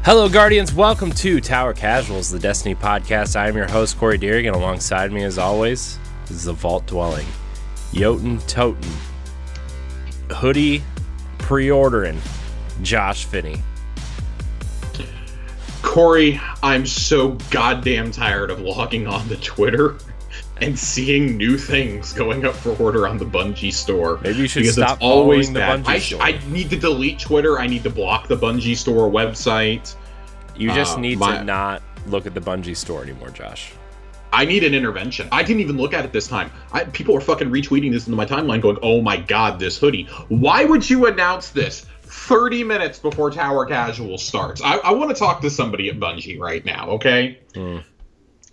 Hello, Guardians. Welcome to Tower Casuals, the Destiny podcast. I am your host, Corey Deering, and alongside me, as always, is the Vault Dwelling, Jotun Toten, Hoodie pre-ordering, Josh Finney. Corey, I'm so goddamn tired of logging on to Twitter and seeing new things going up for order on the Bungie store. Maybe you should stop following the Bungie store. I need to delete Twitter. I need to block the Bungie store website. You just need to not look at the Bungie store anymore, Josh. I need an intervention. I didn't even look at it this time. People are fucking retweeting this into my timeline going, oh my god, this hoodie. Why would you announce this 30 minutes before Tower Casual starts? I want to talk to somebody at Bungie right now, okay?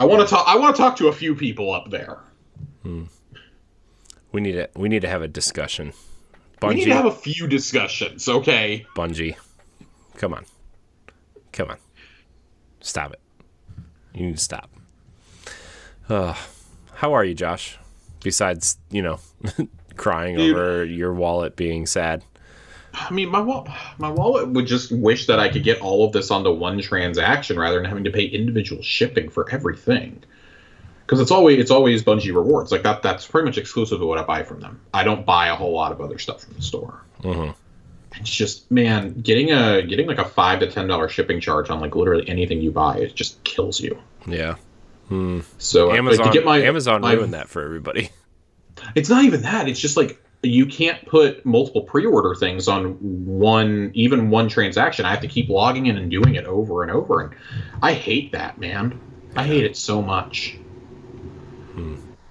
I want to talk to a few people up there. We need to have a discussion. Bungie, we need to have a few discussions, okay? Bungie, come on. Stop it. You need to stop. How are you, Josh? Besides, crying over your wallet being sad. I mean, my wallet would just wish that I could get all of this onto one transaction rather than having to pay individual shipping for everything. Because it's always Bungie rewards. Like that's pretty much exclusive to what I buy from them. I don't buy a whole lot of other stuff from the store. Mm-hmm. It's just, man, getting like a $5 to $10 shipping charge on like literally anything you buy, it just kills you. Yeah. So Amazon ruined that for everybody. It's not even that. It's just like you can't put multiple pre-order things on one transaction. I have to keep logging in and doing it over and over. And I hate that, man. I hate it so much.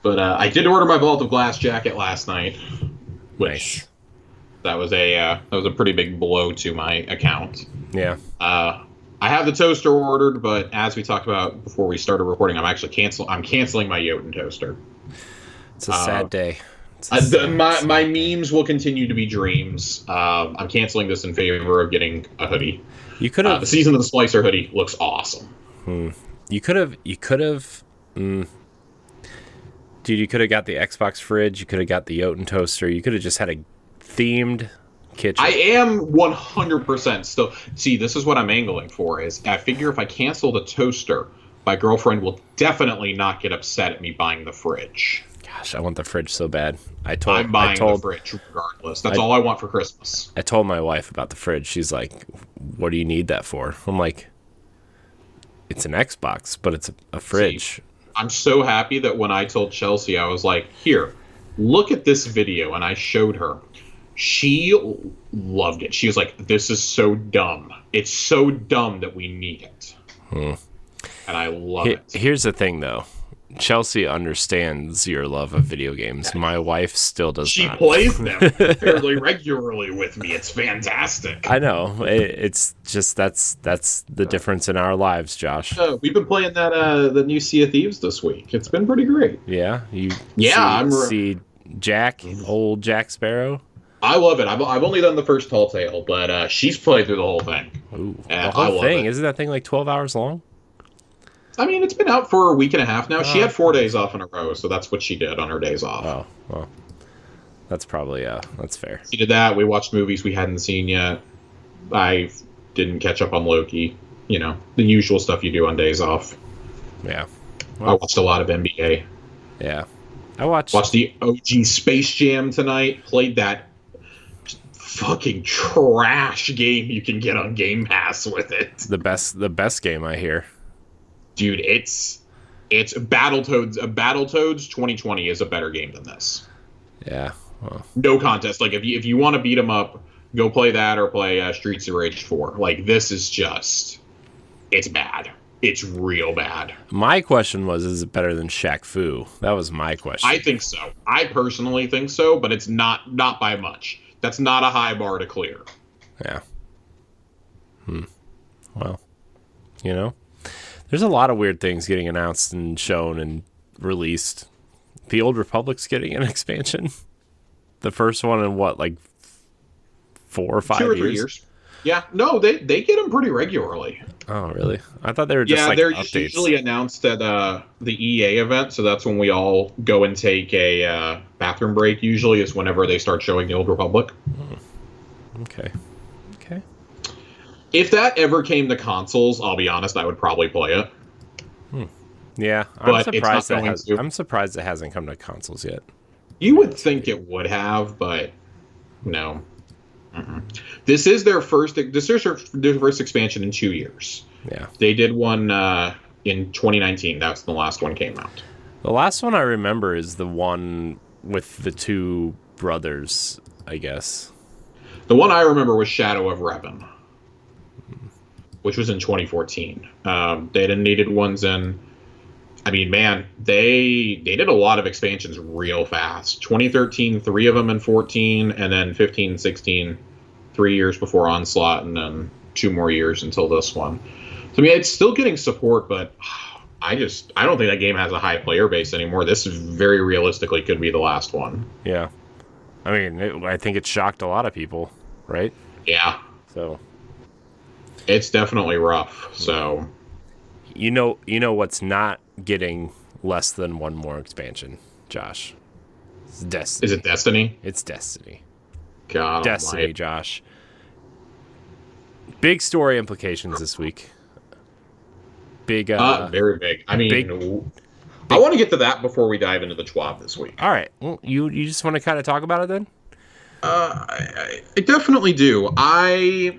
But I did order my Vault of Glass jacket last night, which nice. That was a pretty big blow to my account. Yeah. I have the toaster ordered, but as we talked about before we started recording, I'm canceling my Jotun toaster. It's a sad day. My memes will continue to be dreams. I'm canceling this in favor of getting a hoodie. You could have the Season of the Splicer hoodie looks awesome. You could have. Dude, you could have got the Xbox fridge. You could have got the Jotun toaster. You could have just had a themed kitchen. I am 100% still. See, this is what I'm angling for. Is I figure if I cancel the toaster, my girlfriend will definitely not get upset at me buying the fridge. Gosh, I want the fridge so bad. I'm buying the fridge regardless. That's all I want for Christmas. I told my wife about the fridge. She's like, "What do you need that for?" I'm like, "It's an Xbox, but it's a fridge." See, I'm so happy that when I told Chelsea, I was like, "Here, look at this video," and I showed her. She loved it. She was like, "This is so dumb. It's so dumb that we need it." And I love it. Here's the thing, though. Chelsea understands your love of video games. My wife still does not. She plays them fairly regularly with me. It's fantastic. I know. It's just that's the difference in our lives, Josh. We've been playing the new Sea of Thieves this week. It's been pretty great. Yeah? See old Jack Sparrow? I love it. I've only done the first Telltale, but she's played through the whole thing. Ooh, the whole thing? Isn't that thing like 12 hours long? I mean, it's been out for a week and a half now. She had 4 days off in a row, so that's what she did on her days off. Oh, well, that's probably, that's fair. She did that. We watched movies we hadn't seen yet. I didn't catch up on Loki. The usual stuff you do on days off. Yeah. Well, I watched a lot of NBA. Yeah. Watched the OG Space Jam tonight. Played that fucking trash game you can get on Game Pass with it. The best game, I hear. Dude, it's Battletoads. Battletoads 2020 is a better game than this. Yeah. Well. No contest. Like if you want to beat them up, go play that or play Streets of Rage 4. Like this is just, it's bad. It's real bad. My question was, is it better than Shaq Fu? That was my question. I think so. I personally think so, but it's not by much. That's not a high bar to clear. Yeah. Well, there's a lot of weird things getting announced and shown and released. The Old Republic's getting an expansion. The first one in what, like 4 or 5 years? 2 or 3 years. Yeah, no, they get them pretty regularly. Oh, really? I thought they were just they're updates. Usually announced at the EA event, so that's when we all go and take a bathroom break. Usually is whenever they start showing the Old Republic. Okay. If that ever came to consoles, I'll be honest, I would probably play it. Yeah, But it's not going to. I'm surprised it hasn't come to consoles yet. You would think it would have, but no. This is their first. This is their first expansion in 2 years. Yeah, they did one in 2019. That's the last one came out. The last one I remember is the one with the two brothers, I guess. The one I remember was Shadow of Revan, which was in 2014. They had needed ones in. I mean, man, they did a lot of expansions real fast. 2013, 3 of them in 14, and then 15, 16, 3 years before Onslaught, and then 2 more years until this one. So, I mean, it's still getting support, but I don't think that game has a high player base anymore. This very realistically could be the last one. Yeah. I mean, I think it shocked a lot of people, right? Yeah. So. It's definitely rough, so. You know what's not getting less than one more expansion, Josh? It's Destiny. Is it Destiny? It's Destiny. God Destiny, almighty. Josh. Big story implications this week. Big. Very big. I mean, I want to get to that before we dive into the TWAB this week. All right. Well, you just want to kind of talk about it then? I definitely do. I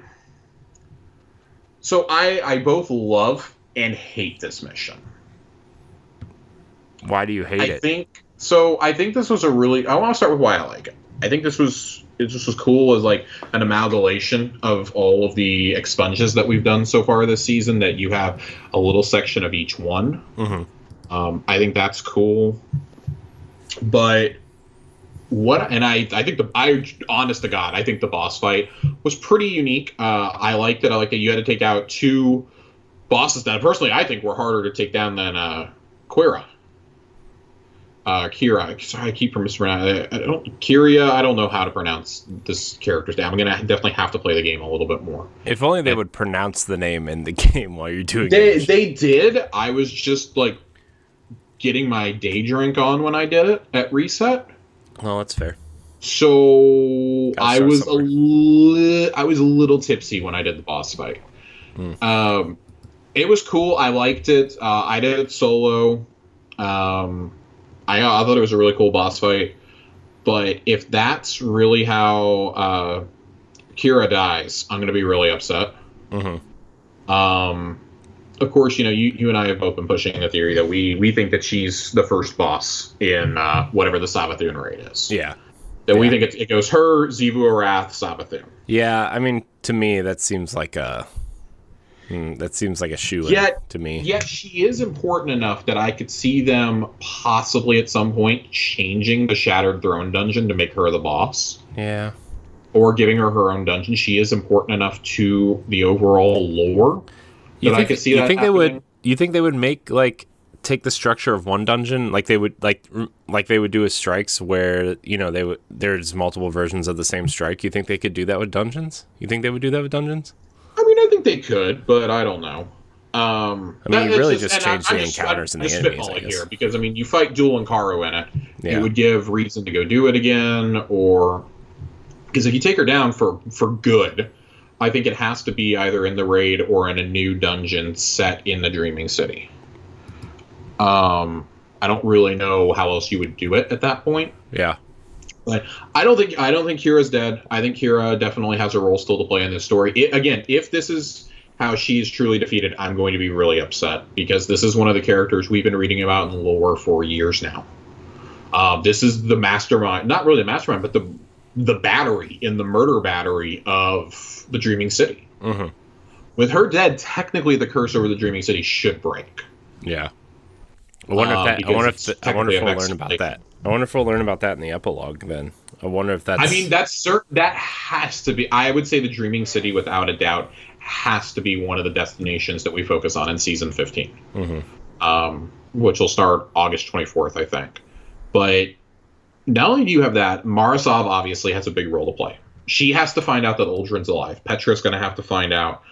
both love and hate this mission. Why do you hate it? I think this was I want to start with why I like it. I think this was cool as like an amalgamation of all of the expunges that we've done so far this season, that you have a little section of each one. Mm-hmm. I think that's cool. But honest to God, I think the boss fight was pretty unique. I liked it. I liked that you had to take out 2 bosses that personally I think were harder to take down than Quria. Kira. Sorry, I keep mispronouncing. Quria. I don't know how to pronounce this character's name. I'm gonna definitely have to play the game a little bit more. If only they would pronounce the name in the game while you're doing it. They did. I was just like getting my day drink on when I did it at reset. Well, that's fair. So I was a little tipsy when I did the boss fight. It was cool. I liked it. I did it solo. I thought it was a really cool boss fight. But if that's really how Kira dies, I'm going to be really upset. Mm-hmm. Of course, you and I have both been pushing the theory that we think that she's the first boss in whatever the Savathun raid is. Yeah. That we think it goes her, Xivu Arath, Savathun. Yeah, I mean, to me, that seems like a shoe-in to me. Yet she is important enough that I could see them possibly at some point changing the Shattered Throne dungeon to make her the boss. Yeah. Or giving her own dungeon. She is important enough to the overall lore that I could see that happening. You think they would make, like, take the structure of one dungeon, like they would like they would do with strikes, where there's multiple versions of the same strike? You think they could do that with dungeons? You think they would do that with dungeons? I mean, I think they could, but I don't know. I mean, you really just change the encounters and the enemies, I guess. Here, because, I mean, you fight Duel and Karu in it. Yeah. It would give reason to go do it again, or... Because if you take her down for good, I think it has to be either in the raid or in a new dungeon set in the Dreaming City. I don't really know how else you would do it at that point. Yeah. But I don't think Kira's dead. I think Kira definitely has a role still to play in this story. Again, if this is how she's truly defeated, I'm going to be really upset, because this is one of the characters we've been reading about in lore for years now. This is the mastermind, not really the mastermind, but the battery in the murder battery of the Dreaming City. Mm-hmm. With her dead, technically the curse over the Dreaming City should break. Yeah. I wonder if we'll learn about that. I wonder if we'll learn about that in the epilogue then. I wonder if that's... I mean, that has to be... I would say the Dreaming City, without a doubt, has to be one of the destinations that we focus on in Season 15. Mm-hmm. Which will start August 24th, I think. But not only do you have that, Marasov obviously has a big role to play. She has to find out that Uldren's alive. Petra's going to have to find out.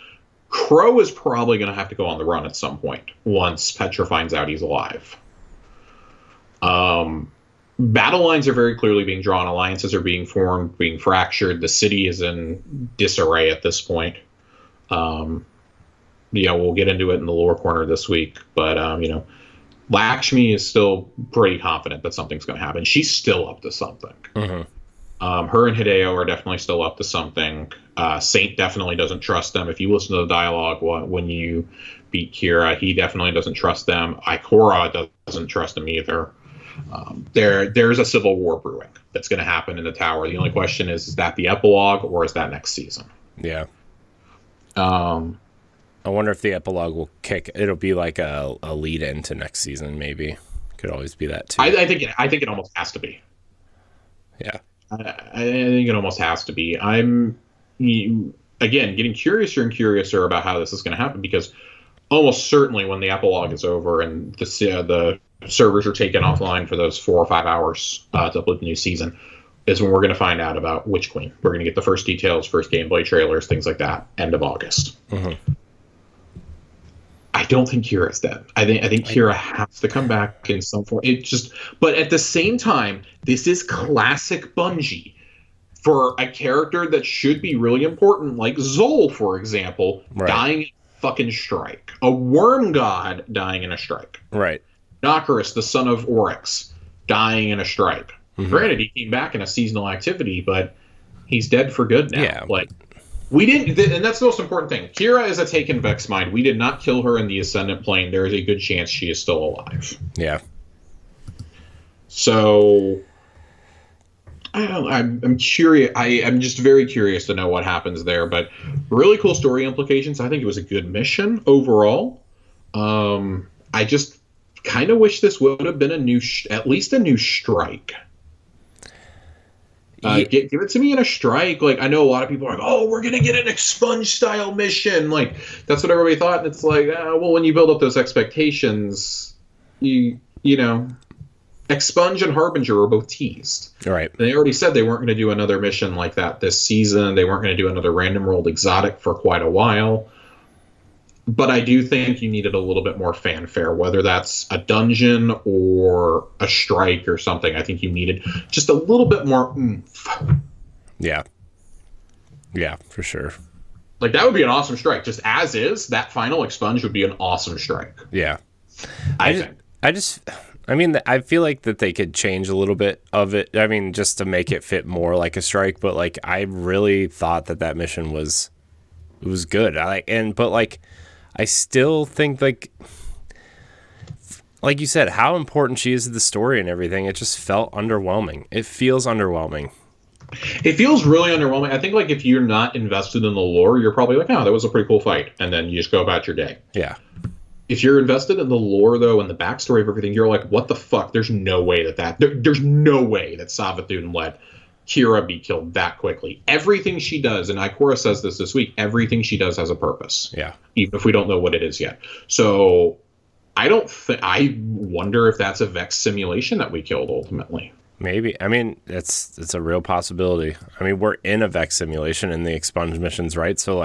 Crow is probably going to have to go on the run at some point once Petra finds out he's alive. Battle lines are very clearly being drawn. Alliances are being formed, being fractured. The city is in disarray at this point. Yeah, we'll get into it in the lower corner this week, but Lakshmi is still pretty confident that something's going to happen. She's still up to something. Her and Hideo are definitely still up to something. Saint definitely doesn't trust them. If you listen to the dialogue when you beat Quria, he definitely doesn't trust them. Ikora doesn't trust them either. There's a civil war brewing that's going to happen in the tower. The only question is that the epilogue or is that next season? Yeah. I wonder if the epilogue will it'll be like a lead into next season, maybe. Could always be that too. I think it almost has to be. Yeah. I think it almost has to be. I'm again getting curiouser and curiouser about how this is going to happen, because almost certainly when the epilogue is over and the servers are taken offline for those 4 or 5 hours to upload the new season, is when we're going to find out about Witch Queen. We're going to get the first details, first gameplay trailers, things like that, end of August. I don't think Quira's dead. I think Quria has to come back in some form. But at the same time, this is classic Bungie for a character that should be really important, like Zol, for example, dying in a fucking strike. A worm god dying in a strike. Right. Nakaris, the son of Oryx, dying in a strike. Granted, he came back in a seasonal activity, but he's dead for good now. Yeah. We didn't, and that's the most important thing. Quria is a taken Vex mind. We did not kill her in the Ascendant Plane. There is a good chance she is still alive. Yeah. So, I'm curious. I'm just very curious to know what happens there. But really cool story implications. I think it was a good mission overall. I just kind of wish this would have been at least a new strike. Give it to me in a strike. I know a lot of people are like, oh, we're going to get an expunge style mission. That's what everybody thought. And it's well, when you build up those expectations, you know, expunge and harbinger are both teased. Right. And they already said they weren't going to do another mission like that this season. They weren't going to do another random rolled exotic for quite a while. But I do think you needed a little bit more fanfare, whether that's a dungeon or a strike or something. I think you needed just a little bit more oomph. Yeah. Yeah, for sure. That would be an awesome strike. Just as is, that final expunge would be an awesome strike. Yeah. I think. I feel like that they could change a little bit of it. I mean, just to make it fit more like a strike. But I really thought that mission was good. I still think like you said, how important she is to the story and everything. It just felt underwhelming. It feels underwhelming. It feels really underwhelming. I think if you're not invested in the lore, you're probably like, oh, that was a pretty cool fight. And then you just go about your day. Yeah. If you're invested in the lore, though, and the backstory of everything, you're like, what the fuck? There's no way there's no way that Savathun let Quria be killed that quickly. Everything she does, and Ikora says this week, everything she does has a purpose. Yeah. Even if we don't know what it is yet. So I wonder if that's a Vex simulation that we killed ultimately. Maybe. I mean, it's a real possibility. I mean, we're in a Vex simulation in the expunge missions, right? So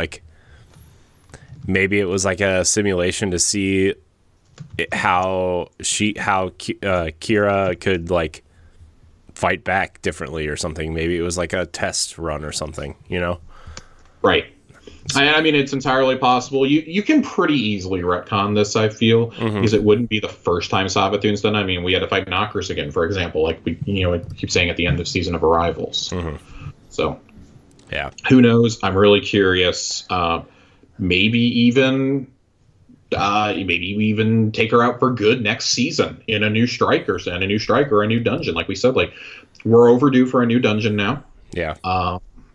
maybe it was a simulation to see how Quria could fight back differently or something. Maybe it was a test run or something, you know? Right. I mean, it's entirely possible. You can pretty easily retcon this, I feel, because it wouldn't be the first time Savathun's done. I mean, we had to fight Knockers again, for example, I keep saying at the end of Season of Arrivals. So, yeah. Who knows? I'm really curious. Maybe we even take her out for good next season in a new strike or a new dungeon. Like we said, we're overdue for a new dungeon now. Yeah.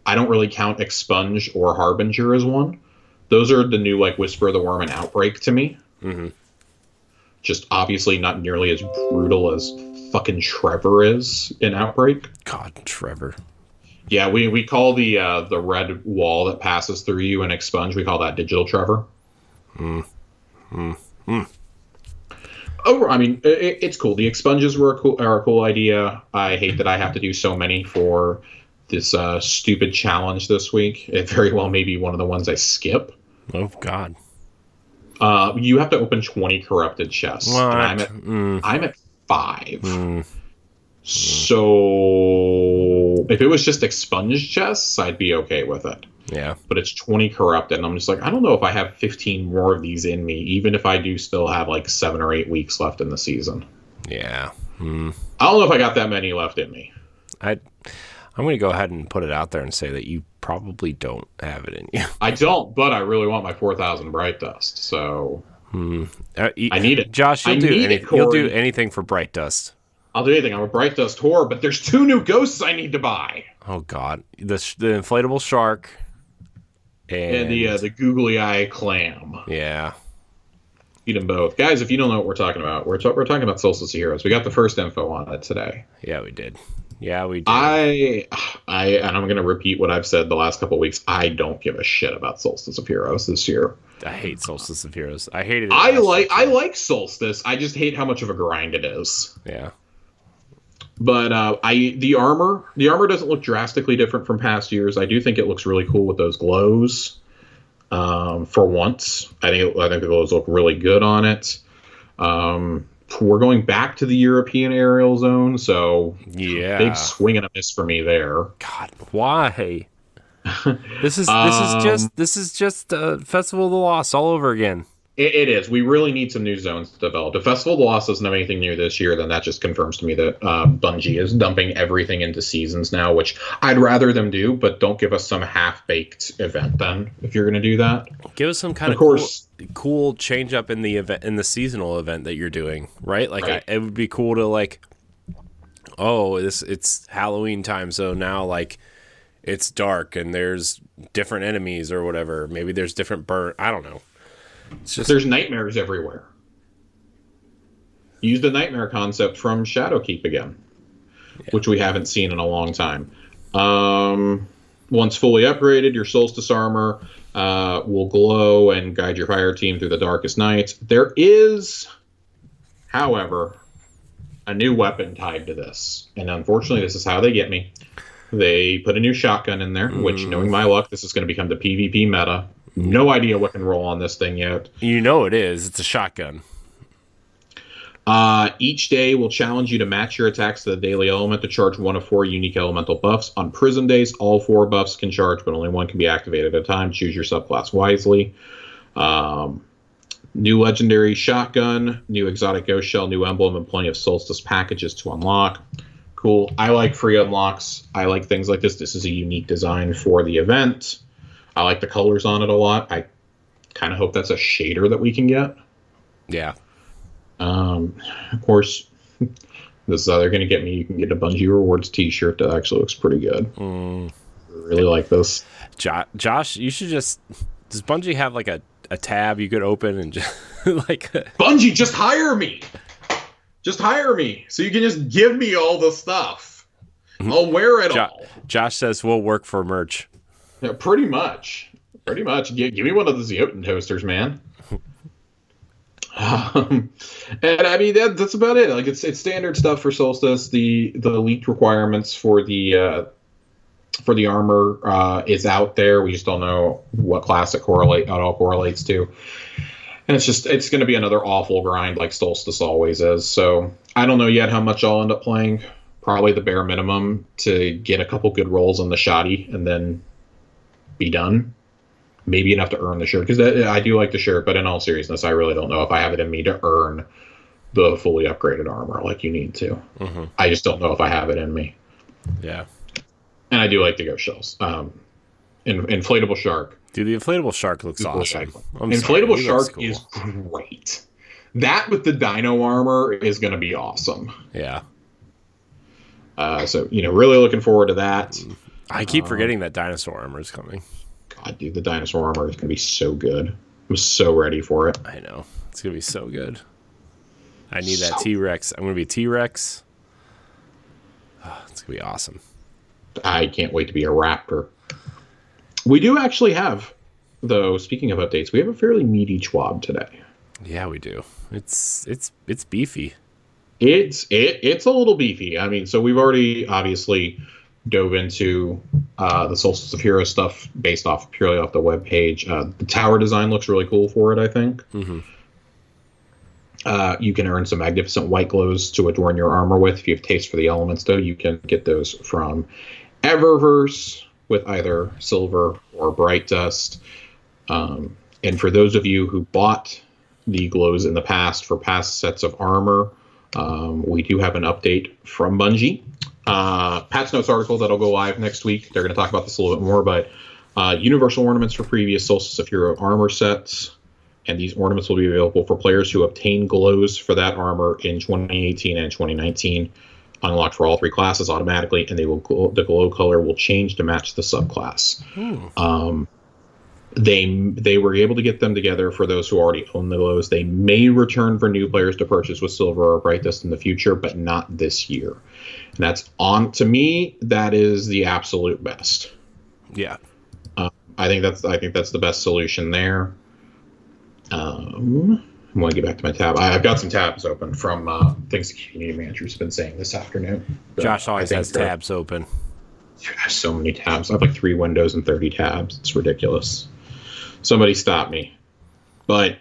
I don't really count Expunge or Harbinger as one. Those are the new Whisper of the Worm and Outbreak to me. Just obviously not nearly as brutal as fucking Trevor is in Outbreak. God, Trevor. Yeah, we call the red wall that passes through you in Expunge, we call that Digital Trevor. Oh, I mean, it's cool. The expunges are a cool idea. I hate that I have to do so many for this stupid challenge this week. It very well may be one of the ones I skip. Oh, God. You have to open 20 corrupted chests. What? And I'm at 5. So if it was just expunge chests, I'd be okay with it. Yeah. But it's 20 corrupted, and I'm just like, I don't know if I have 15 more of these in me, even if I do still have like 7 or 8 weeks left in the season. Yeah. I don't know if I got that many left in me. I'm going to go ahead and put it out there and say that you probably don't have it in you. I don't, but I really want my 4,000 Bright Dust, so I need it. Josh, you'll do anything for Bright Dust. I'll do anything. I'm a Bright Dust whore, but there's 2 new ghosts I need to buy. Oh, God. The inflatable shark. And the googly eye clam. Yeah. Eat them both. Guys, if you don't know what we're talking about, we're talking about Solstice of Heroes. We got the first info on it today. Yeah, we did. Yeah, we did. And I'm going to repeat what I've said the last couple of weeks. I don't give a shit about Solstice of Heroes this year. I hate Solstice of Heroes. I hated it. I like Solstice. I just hate how much of a grind it is. Yeah. But the armor doesn't look drastically different from past years. I do think it looks really cool with those glows. For once, I think the glows look really good on it. We're going back to the European aerial zone, so yeah, big swing and a miss for me there. God, why? This is just Festival of the Lost all over again. It is. We really need some new zones developed. If Festival of the Lost doesn't have anything new this year, then that just confirms to me that Bungie is dumping everything into seasons now, which I'd rather them do, but don't give us some half-baked event then, if you're going to do that. Give us some kind of cool change up in the event, in the seasonal event that you're doing, right? Like right. It would be cool to like, it's Halloween time, so now like it's dark and there's different enemies or whatever. Maybe there's different I don't know. It's just, there's nightmares everywhere. Use the nightmare concept from Shadowkeep again, which we haven't seen in a long time. Once fully upgraded, your Solstice armor will glow and guide your fire team through the darkest nights. There is, however, a new weapon tied to this, and unfortunately, this is how they get me. They put a new shotgun in there, which, knowing my luck, this is going to become the PvP meta. No idea what can roll on this thing yet. You know it is. It's a shotgun. Each day will challenge you to match your attacks to the daily element to charge one of 4 unique elemental buffs. On prison days, all 4 buffs can charge, but only one can be activated at a time. Choose your subclass wisely. New legendary shotgun, new exotic ghost shell, new emblem, and plenty of Solstice packages to unlock. Cool. I like free unlocks. I like things like this. This is a unique design for the event. I like the colors on it a lot. I kind of hope that's a shader that we can get. Yeah. Of course, this is how they're going to get me. You can get a Bungie Rewards t-shirt that actually looks pretty good. I really like this. Josh, you should just... Does Bungie have like a tab you could open and just like... Bungie, just hire me! Just hire me so you can just give me all the stuff. I'll wear it all. Josh says we'll work for merch. Yeah, pretty much. Give me one of the Zeoten toasters, man. And I mean that's about it. Like it's standard stuff for Solstice. The leaked requirements for the armor is out there. We just don't know what class it all correlates to. And it's going to be another awful grind like Solstice always is. So I don't know yet how much I'll end up playing. Probably the bare minimum to get a couple good rolls on the shoddy and then be done. Maybe enough to earn the shirt, because I do like the shirt, but in all seriousness, I really don't know if I have it in me to earn the fully upgraded armor like you need to. I just don't know if I have it in me. Yeah. And I do like the ghost shells. Inflatable shark. Dude, the inflatable shark looks awesome. Inflatable shark is great. That with the dino armor is going to be awesome. Yeah. So, really looking forward to that. I keep forgetting that dinosaur armor is coming. God, dude, the dinosaur armor is going to be so good. I'm so ready for it. I know. It's going to be so good. I need that T-Rex. I'm going to be a T-Rex. Oh, it's going to be awesome. I can't wait to be a raptor. We do actually have, though, speaking of updates, we have a fairly meaty TWAB today. Yeah, we do. It's beefy. It's a little beefy. I mean, so we've already obviously dove into the Solstice of Heroes stuff based purely off the webpage. The tower design looks really cool for it, I think. You can earn some magnificent white glows to adorn your armor with. If you have taste for the elements, though, you can get those from Eververse with either silver or bright dust. And for those of you who bought the glows in the past for past sets of armor, we do have an update from Bungie. Patch notes article that'll go live next week. They're going to talk about this a little bit more, but universal ornaments for previous Solstice of Hero armor sets, and these ornaments will be available for players who obtain glows for that armor in 2018 and 2019, unlocked for all three classes automatically, and the glow color will change to match the subclass. They were able to get them together for those who already own the glows. They may return for new players to purchase with silver or bright dust in the future, but not this year. And that's to me, that is the absolute best. Yeah. I think that's the best solution there. I'm going to get back to my tab. I've got some tabs open from things the community manager's been saying this afternoon. Josh always has tabs open. Gosh, so many tabs. I have like 3 windows and 30 tabs. It's ridiculous. Somebody stop me. But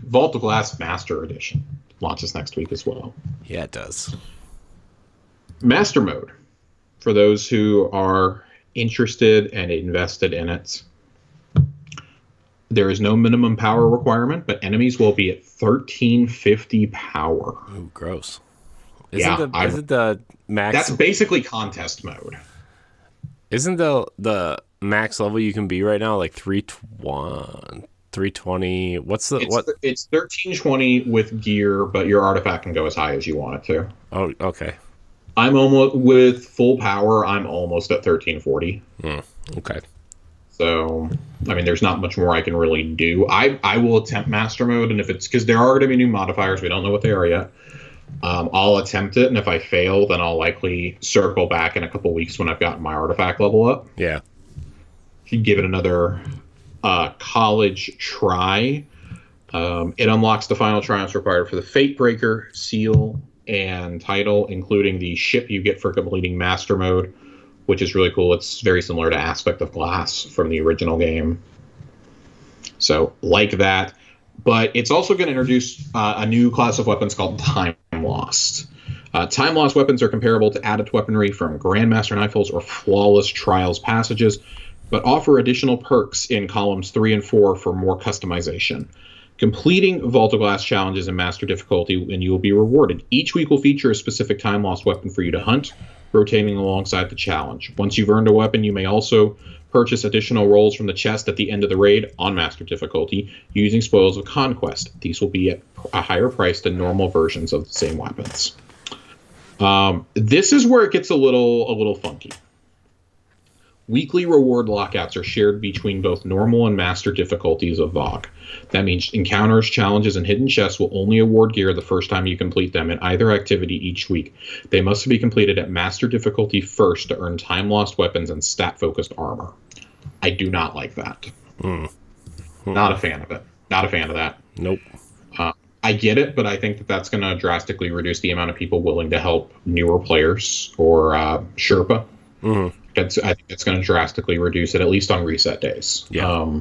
Vault of Glass Master Edition launches next week as well. Yeah, it does. Master Mode, for those who are interested and invested in it. There is no minimum power requirement, but enemies will be at 1350 power. Ooh, gross. Isn't the max? That's basically contest mode. Isn't the max level you can be right now like 320? What's the what? It's 1320 with gear, but your artifact can go as high as you want it to. Oh, okay. I'm almost with full power. I'm almost at 1340. Okay. So, I mean, there's not much more I can really do. I will attempt master mode, and if it's because there are going to be new modifiers, we don't know what they are yet. I'll attempt it, and if I fail, then I'll likely circle back in a couple weeks when I've gotten my artifact level up. Yeah. Should give it another college try. It unlocks the final triumphs required for the Fate Breaker, seal, and title, including the ship you get for completing master mode, which is really cool. It's very similar to Aspect of Glass from the original game. So, like that. But it's also going to introduce a new class of weapons called Time Lost. Time Lost weapons are comparable to adept weaponry from Grandmaster Rifles or Flawless Trials passages, but offer additional perks in columns 3 and 4 for more customization. Completing Vault of Glass challenges in Master difficulty, and you will be rewarded. Each week will feature a specific Time Lost weapon for you to hunt, rotating alongside the challenge. Once you've earned a weapon, you may also purchase additional rolls from the chest at the end of the raid on Master difficulty using Spoils of Conquest. These will be at a higher price than normal versions of the same weapons. This is where it gets a little funky. Weekly reward lockouts are shared between both normal and master difficulties of VoG. That means encounters, challenges, and hidden chests will only award gear the first time you complete them in either activity each week. They must be completed at master difficulty first to earn time-lost weapons and stat-focused armor. I do not like that. Not a fan of it. Not a fan of that. Nope. I get it, but I think that that's going to drastically reduce the amount of people willing to help newer players or Sherpa. I think it's going to drastically reduce it, at least on reset days. Yeah.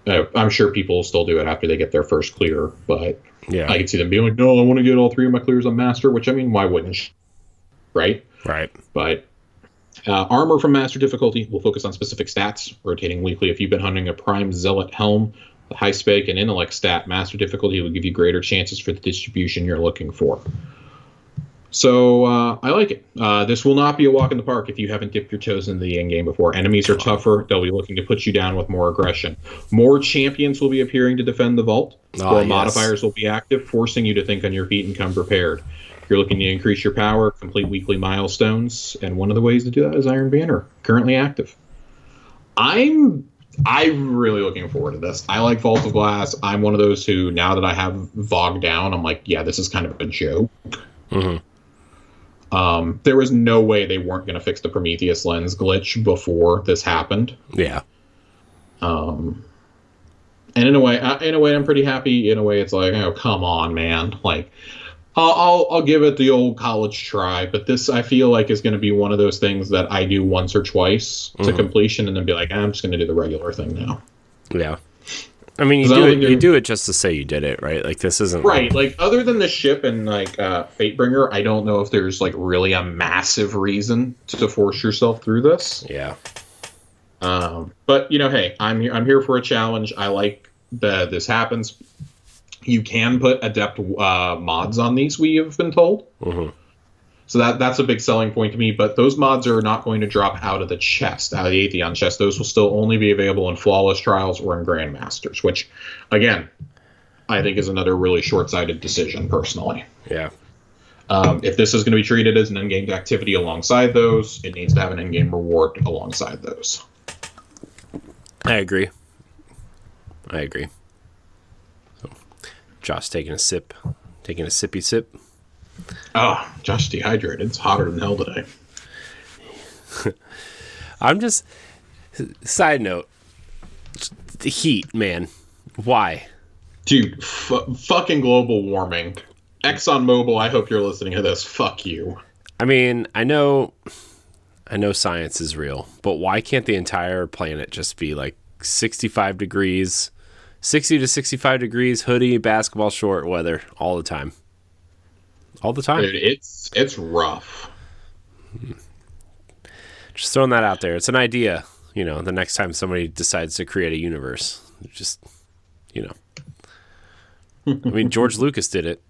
I'm sure people will still do it after they get their first clear, but yeah, I can see them being like, no, I want to get all 3 of my clears on Master, which, I mean, why wouldn't you? Right? Right. But armor from Master difficulty will focus on specific stats, rotating weekly. If you've been hunting a Prime Zealot Helm, the high spec and intellect stat, Master difficulty will give you greater chances for the distribution you're looking for. So I like it. This will not be a walk in the park if you haven't dipped your toes into the end game before. Enemies are tougher. They'll be looking to put you down with more aggression. More champions will be appearing to defend the vault. More modifiers will be active, forcing you to think on your feet and come prepared. If you're looking to increase your power, complete weekly milestones, and one of the ways to do that is Iron Banner, currently active. I'm really looking forward to this. I like Vault of Glass. I'm one of those who, now that I have VoG down, I'm like, yeah, this is kind of a joke. There was no way they weren't going to fix the Prometheus lens glitch before this happened. Yeah. And in a way, I'm pretty happy. In a way, it's like, oh, come on, man. Like, I'll give it the old college try, but this, I feel like, is going to be one of those things that I do once or twice to completion, and then be like, I'm just going to do the regular thing now. Yeah. I mean, you do it just to say you did it, right? Like, this isn't right. Like, other than the ship and like Fatebringer, I don't know if there's like really a massive reason to force yourself through this. Yeah. But hey, I'm here for a challenge. I like that this happens. You can put adept mods on these, we have been told. Mm-hmm. So that's a big selling point to me. But those mods are not going to drop out of the chest, out of the Atheon chest. Those will still only be available in Flawless Trials or in Grandmasters, which, again, I think is another really short-sighted decision, personally. Yeah. If this is going to be treated as an in-game activity alongside those, it needs to have an in-game reward alongside those. I agree. So, Josh taking a sippy sip. Oh, Josh dehydrated. It's hotter than hell today. I'm just... Side note. The heat, man. Why? Dude, fucking global warming. ExxonMobil, I hope you're listening to this. Fuck you. I mean, I know science is real, but why can't the entire planet just be like 65 degrees, 60 to 65 degrees, hoodie, basketball short weather all the time? All the time. Dude, it's rough. Just throwing that out there. It's an idea, the next time somebody decides to create a universe. Just, I mean, George Lucas did it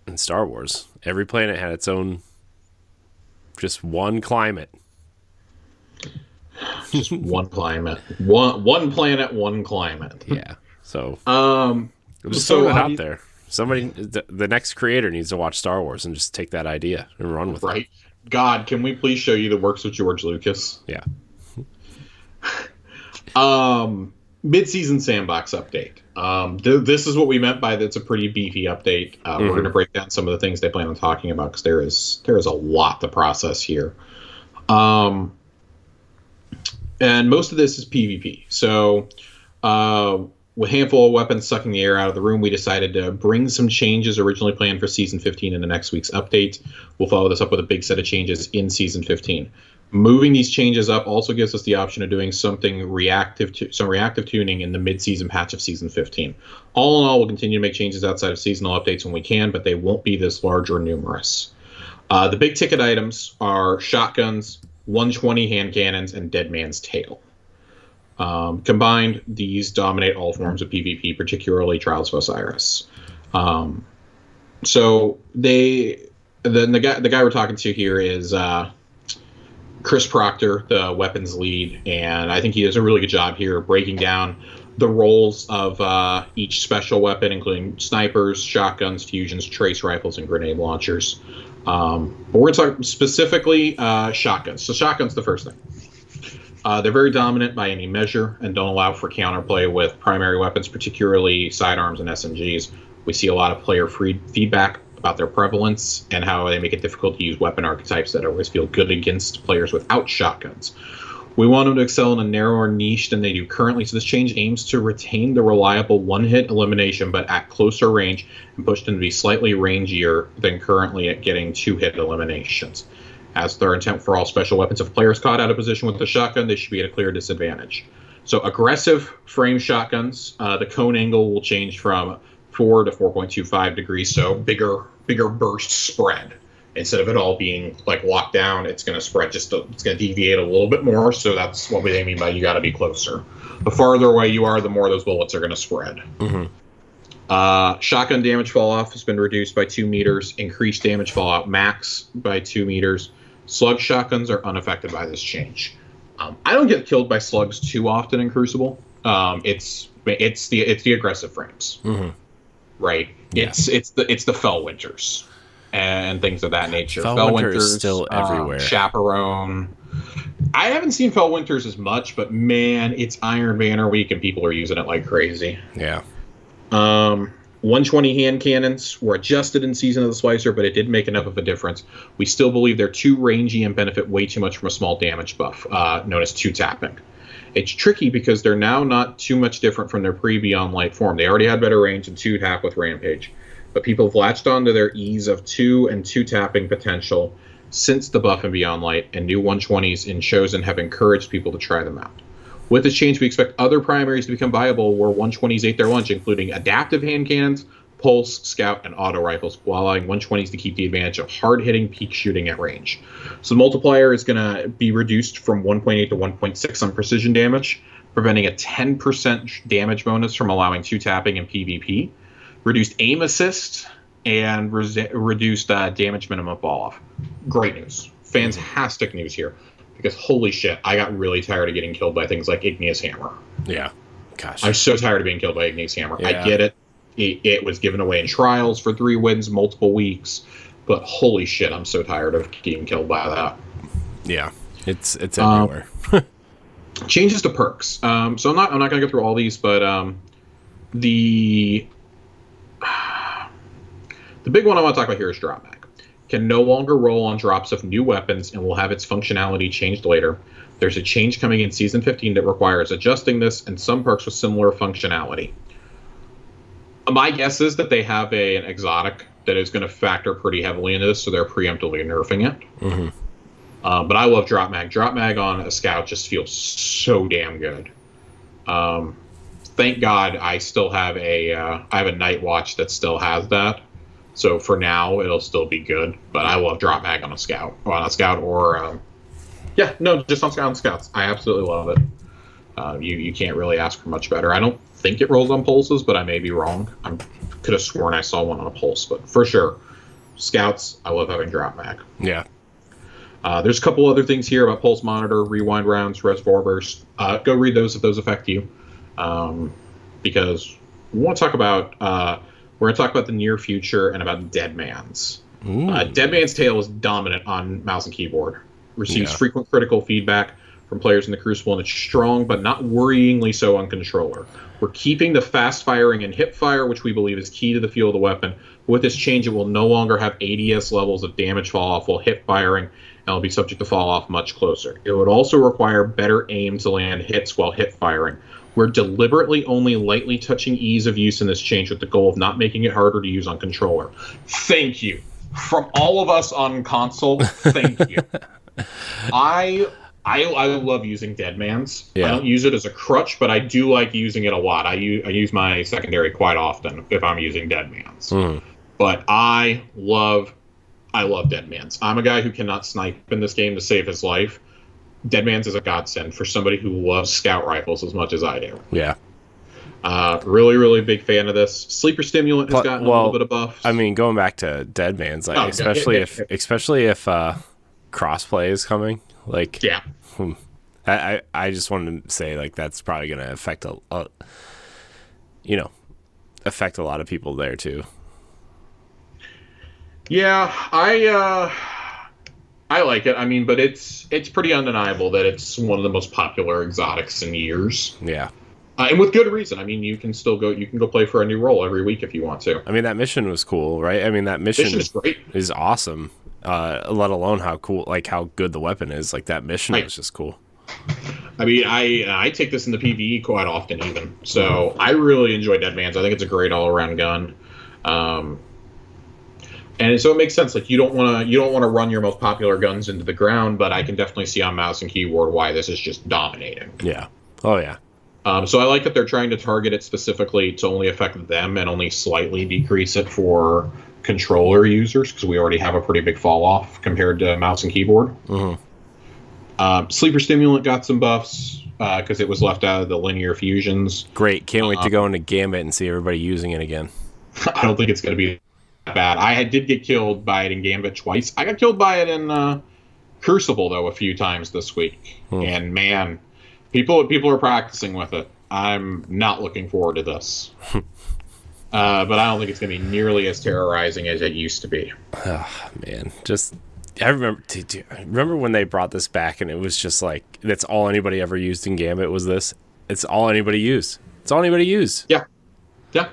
in Star Wars. Every planet had its own, just one climate. Just one climate. One planet, one climate. Yeah. So, I'm just throwing it out there. Somebody, the next creator needs to watch Star Wars and just take that idea and run with it. Right. God, can we please show you the works of George Lucas? Yeah. Mid-season sandbox update. This is what we meant by that's a pretty beefy update. We're going to break down some of the things they plan on talking about because there is a lot to process here. And most of this is PvP. So, with a handful of weapons sucking the air out of the room, we decided to bring some changes originally planned for Season 15 in the next week's update. We'll follow this up with a big set of changes in Season 15. Moving these changes up also gives us the option of doing some reactive tuning in the mid-season patch of Season 15. All in all, we'll continue to make changes outside of seasonal updates when we can, but they won't be this large or numerous. The big ticket items are shotguns, 120 hand cannons, and Dead Man's Tale. Combined, these dominate all forms of PvP, particularly Trials of Osiris. So the guy we're talking to here is Chris Proctor, the weapons lead, and I think he does a really good job here breaking down the roles of each special weapon, including snipers, shotguns, fusions, trace rifles, and grenade launchers. But we're going to talk specifically shotguns. So shotgun's the first thing. They're very dominant by any measure and don't allow for counterplay with primary weapons, particularly sidearms and SMGs. We see a lot of player feedback about their prevalence and how they make it difficult to use weapon archetypes that always feel good against players without shotguns. We want them to excel in a narrower niche than they do currently, so this change aims to retain the reliable one-hit elimination but at closer range and push them to be slightly rangier than currently at getting two-hit eliminations. As their intent for all special weapons, if players caught out of position with the shotgun, they should be at a clear disadvantage. So aggressive frame shotguns, the cone angle will change from 4 to 4.25 degrees, so bigger burst spread. Instead of it all being like locked down, it's going to spread it's going to deviate a little bit more, so that's what they mean by you got to be closer. The farther away you are, the more those bullets are going to spread. Mm-hmm. Shotgun damage fall off has been reduced by 2 meters, increased damage fallout max by 2 meters. Slug shotguns are unaffected by this change. I don't get killed by slugs too often in Crucible. It's the aggressive frames, right? Yeah. It's the Fellwinters and things of that nature. Fellwinter is still everywhere. Chaperone. I haven't seen Fellwinters as much, but man, it's Iron Banner week and people are using it like crazy. Yeah. 120 hand cannons were adjusted in Season of the Slicer, but it didn't make enough of a difference. We still believe they're too rangy and benefit way too much from a small damage buff, known as 2-tapping. It's tricky because they're now not too much different from their pre-Beyond Light form. They already had better range and 2-tap with Rampage, but people have latched onto their ease of 2 and 2-tapping potential since the buff in Beyond Light, and new 120s in Chosen have encouraged people to try them out. With this change, we expect other primaries to become viable where 120s ate their lunch, including adaptive hand cannons, pulse, scout, and auto rifles, while allowing 120s to keep the advantage of hard-hitting peak shooting at range. So the multiplier is going to be reduced from 1.8 to 1.6 on precision damage, preventing a 10% damage bonus from allowing 2-tapping in PvP, reduced aim assist, and reduced damage minimum fall-off. Great news. Fantastic news here. Because holy shit, I got really tired of getting killed by things like Igneous Hammer. Yeah. Gosh. I'm so tired of being killed by Igneous Hammer. Yeah. I get it. It was given away in trials for 3 wins, multiple weeks. But holy shit, I'm so tired of getting killed by that. Yeah. It's everywhere. Changes to perks. So I'm not going to go through all these, but the big one I want to talk about here is drop mag. Can no longer roll on drops of new weapons and will have its functionality changed later. There's a change coming in Season 15 that requires adjusting this and some perks with similar functionality. My guess is that they have an exotic that is going to factor pretty heavily into this, so they're preemptively nerfing it. Mm-hmm. But I love drop mag. Drop mag on a scout just feels so damn good. Thank God I still have I have a night watch that still has that. So for now, it'll still be good. But I love drop mag on a scout. Just on scouts. I absolutely love it. You can't really ask for much better. I don't think it rolls on pulses, but I may be wrong. I could have sworn I saw one on a pulse, but for sure, scouts, I love having drop mag. Yeah. There's a couple other things here about pulse monitor, rewind rounds, reservoir burst. Go read those if those affect you, because we want to talk about. We're going to talk about the near future and about Dead Man's. Dead Man's Tale is dominant on mouse and keyboard. Receives frequent critical feedback from players in the Crucible, and it's strong, but not worryingly so on controller. We're keeping the fast firing and hip fire, which we believe is key to the feel of the weapon. With this change, it will no longer have ADS levels of damage fall off while hip firing, and will be subject to fall off much closer. It would also require better aim to land hits while hip firing. We're deliberately only lightly touching ease of use in this change with the goal of not making it harder to use on controller. Thank you. From all of us on console, thank you. I love using Dead Man's. Yeah. I don't use it as a crutch, but I do like using it a lot. I use my secondary quite often if I'm using Dead Man's. But I love Dead Man's. I'm a guy who cannot snipe in this game to save his life. Dead Man's is a godsend for somebody who loves scout rifles as much as I do. Yeah. Really, really big fan of this. Sleeper Stimulant has gotten a little bit of buffs. I mean, going back to Dead Man's, like, especially if crossplay is coming, like, yeah. I just wanted to say, like, that's probably going to affect affect a lot of people there too. Yeah, I like it. I mean, but it's pretty undeniable that it's one of the most popular exotics in years. Yeah. And with good reason. I mean, you can go play for a new role every week if you want to. I mean, that mission was cool, right? I mean, that mission is great. Is awesome. Let alone how cool, like how good the weapon is. Like that mission was just cool. I mean, I take this in the PvE quite often, even. So I really enjoy Dead Man's. I think it's a great all-around gun. And so it makes sense. Like you don't want to run your most popular guns into the ground, but I can definitely see on mouse and keyboard why this is just dominating. Yeah. Oh yeah. So I like that they're trying to target it specifically to only affect them and only slightly decrease it for controller users, because we already have a pretty big fall off compared to mouse and keyboard. Sleeper Stimulant got some buffs because it was left out of the linear fusions. Great. Can't wait to go into Gambit and see everybody using it again. I don't think it's going to be that bad. I did get killed by it in Gambit twice. I got killed by it in Crucible, though, a few times this week. And, man, people are practicing with it. I'm not looking forward to this. But I don't think it's going to be nearly as terrorizing as it used to be. Oh, man. I remember when they brought this back and it was just like, that's all anybody ever used in Gambit was this. It's all anybody used. It's all anybody used. Yeah. Yeah.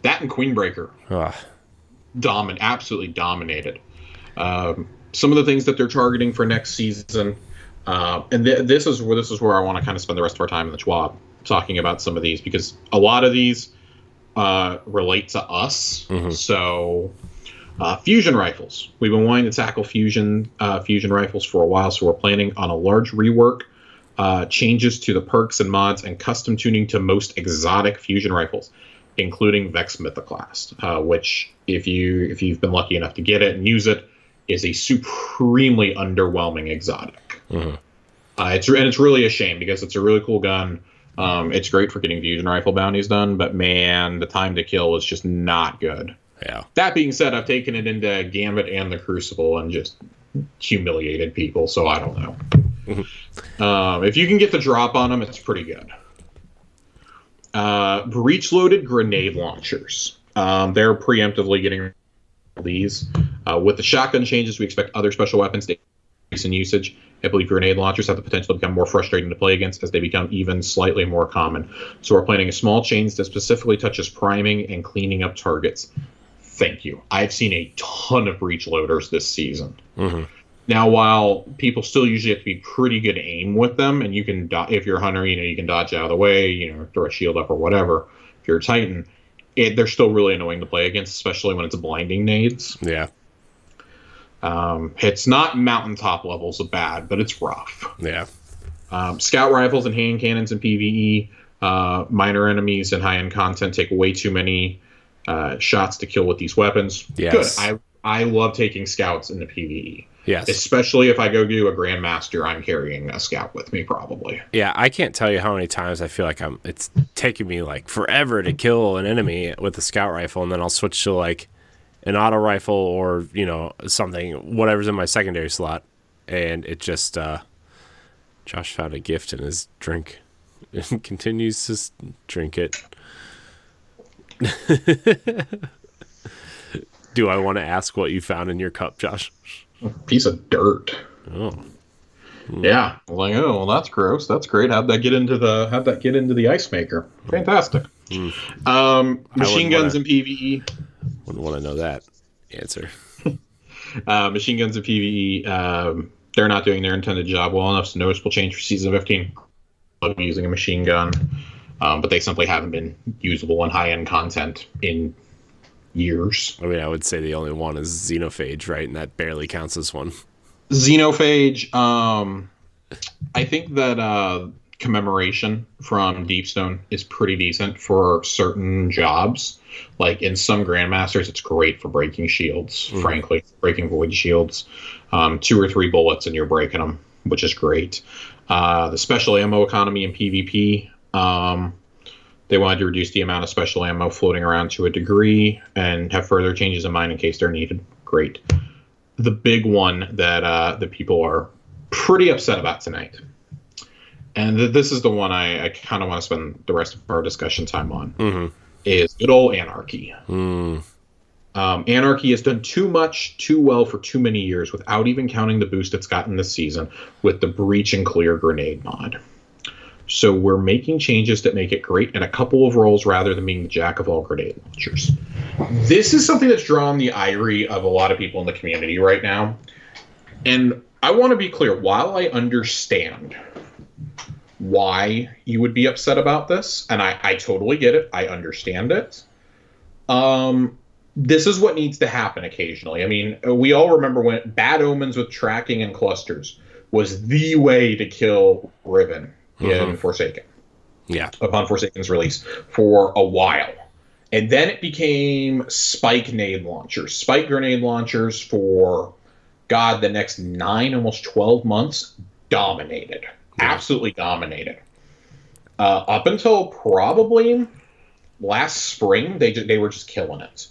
That and Queenbreaker. Absolutely dominated. Some of the things that they're targeting for next season, and this is where I want to kind of spend the rest of our time in the TWAB talking about some of these, because a lot of these relate to us. So fusion rifles. We've been wanting to tackle fusion rifles for a while, so we're planning on a large rework, changes to the perks and mods, and custom tuning to most exotic fusion rifles. including Vex Mythoclast, which if you've been lucky enough to get it and use it, is a supremely underwhelming exotic. It's really a shame because it's a really cool gun. It's great for getting fusion rifle bounties done, but man, the time to kill is just not good. Yeah. That being said, I've taken it into Gambit and the Crucible and just humiliated people, so I don't know. If you can get the drop on them, it's pretty good. Breech-loaded grenade launchers. They're preemptively getting these. With the shotgun changes, we expect other special weapons to increase in usage. I believe grenade launchers have the potential to become more frustrating to play against as they become even slightly more common. So we're planning a small change that specifically touches priming and cleaning up targets. Thank you. I've seen a ton of breech loaders this season. Now, while people still usually have to be pretty good aim with them, and you can, if you're a hunter, you can dodge out of the way, throw a shield up or whatever. If you're a Titan, they're still really annoying to play against, especially when it's blinding nades. Yeah. It's not mountaintop levels of bad, but it's rough. Yeah. Scout rifles and hand cannons in PvE. Minor enemies and high-end content take way too many shots to kill with these weapons. Yes. Good. I love taking scouts in the PvE. Yes. Especially if I go do a Grandmaster, I'm carrying a scout with me probably. Yeah, I can't tell you how many times I feel like it's taking me like forever to kill an enemy with a scout rifle, and then I'll switch to like an auto rifle or, something, whatever's in my secondary slot. And it just, Josh found a gift in his drink and continues to drink it. Do I want to ask what you found in your cup, Josh? A piece of dirt. Oh. Yeah. Like, oh, well, that's gross. That's great. How'd that get into the ice maker? Fantastic. Machine guns in PvE. Wouldn't want to know that answer. Machine guns in PvE, they're not doing their intended job well enough. So noticeable change for Season 15. Love using a machine gun, but they simply haven't been usable in high-end content in years. I mean, I would say the only one is Xenophage, right? And that barely counts as one. Xenophage, I think that Commemoration from Deepstone is pretty decent for certain jobs. Like in some Grandmasters, it's great for breaking shields, frankly. Breaking void shields. 2 or 3 bullets and you're breaking them, which is great. The special ammo economy in PvP, they wanted to reduce the amount of special ammo floating around to a degree and have further changes in mind in case they're needed. Great. The big one that the people are pretty upset about tonight, and this is the one I kind of want to spend the rest of our discussion time on, is good old Anarchy. Anarchy has done too much, too well for too many years without even counting the boost it's gotten this season with the Breach and Clear grenade mod. So we're making changes that make it great in a couple of roles rather than being the jack of all grenade launchers. This is something that's drawn the ire of a lot of people in the community right now. And I want to be clear, while I understand why you would be upset about this, and I totally get it, I understand it, this is what needs to happen occasionally. I mean, we all remember when Bad Omens with tracking and clusters was the way to kill Riven in Forsaken. Yeah. Upon Forsaken's release for a while. And then it became spike nade launchers. Spike grenade launchers for, God, the next 9, almost 12 months, dominated. Yeah. Absolutely dominated. Up until probably last spring, they were just killing it.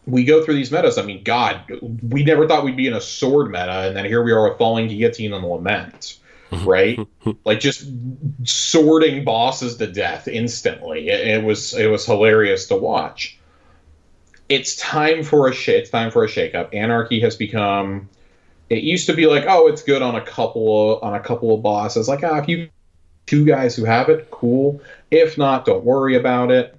We go through these metas. I mean, God, we never thought we'd be in a sword meta, and then here we are with Falling Guillotine and Lament. Right? Like just sorting bosses to death instantly. It was hilarious to watch. It's time for a shakeup. Anarchy has become, it used to be like, oh, it's good on a couple of bosses. Like, if you 2 guys who have it, cool. If not, don't worry about it.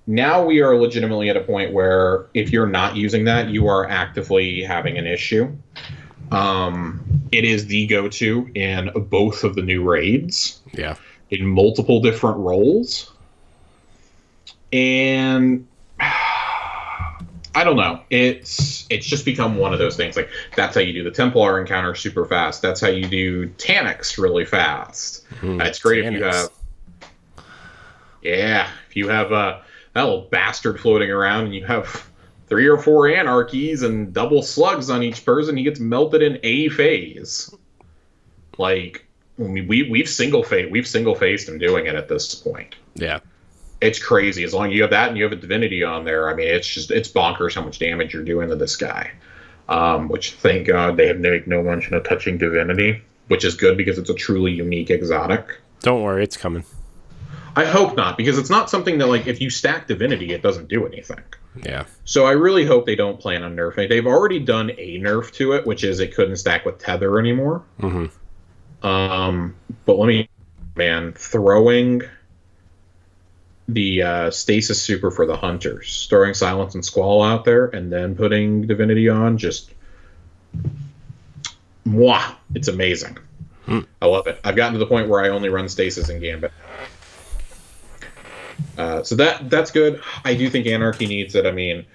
Now we are legitimately at a point where if you're not using that, you are actively having an issue. It is the go-to in both of the new raids. Yeah. In multiple different roles. And I don't know. It's just become one of those things. Like, that's how you do the Templar encounter super fast. That's how you do Taniks really fast. It's great Taniks. If you have... Yeah, if you have that little bastard floating around and you have 3 or 4 anarchies and double slugs on each person, he gets melted in a phase. Like, I mean, we've single faced him doing it at this point. Yeah. It's crazy. As long as you have that and you have a divinity on there, I mean, it's bonkers how much damage you're doing to this guy. Which, thank God, they have made no mention of touching divinity, which is good because it's a truly unique exotic. Don't worry, it's coming. I hope not, because it's not something that, like, if you stack divinity, it doesn't do anything. Yeah. So I really hope they don't plan on nerfing it. They've already done a nerf to it, which is it couldn't stack with tether anymore. Mm-hmm. But throwing the stasis super for the hunters, throwing silence and squall out there, and then putting divinity on, just it's amazing. I love it. I've gotten to the point where I only run stasis in Gambit. So that's good. I do think Anarchy needs it. I mean,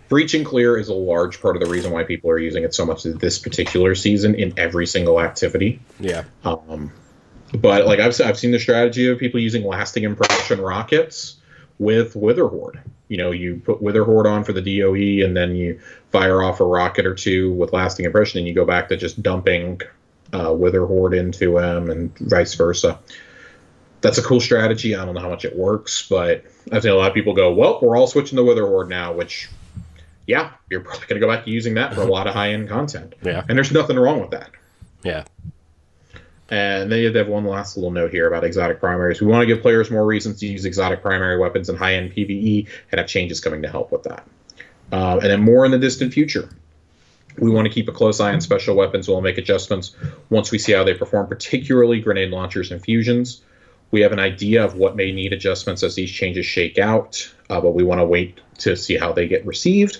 Breach and Clear is a large part of the reason why people are using it so much this particular season in every single activity. Yeah. But like I've seen the strategy of people using lasting impression rockets with Witherhoard. You know, you put Witherhoard on for the DOE, and then you fire off a rocket or two with lasting impression, and you go back to just dumping Witherhoard into him, and vice versa. That's a cool strategy. I don't know how much it works, but I've seen a lot of people go, well, we're all switching to Witherhoard now, which, yeah, you're probably going to go back to using that for a lot of high-end content. Yeah. And there's nothing wrong with that. Yeah. And they have one last little note here about exotic primaries. We want to give players more reasons to use exotic primary weapons in high-end PvE, and have changes coming to help with that. And then more in the distant future. We want to keep a close eye on special weapons. We'll make adjustments once we see how they perform, particularly grenade launchers and fusions. We have an idea of what may need adjustments as these changes shake out, but we want to wait to see how they get received.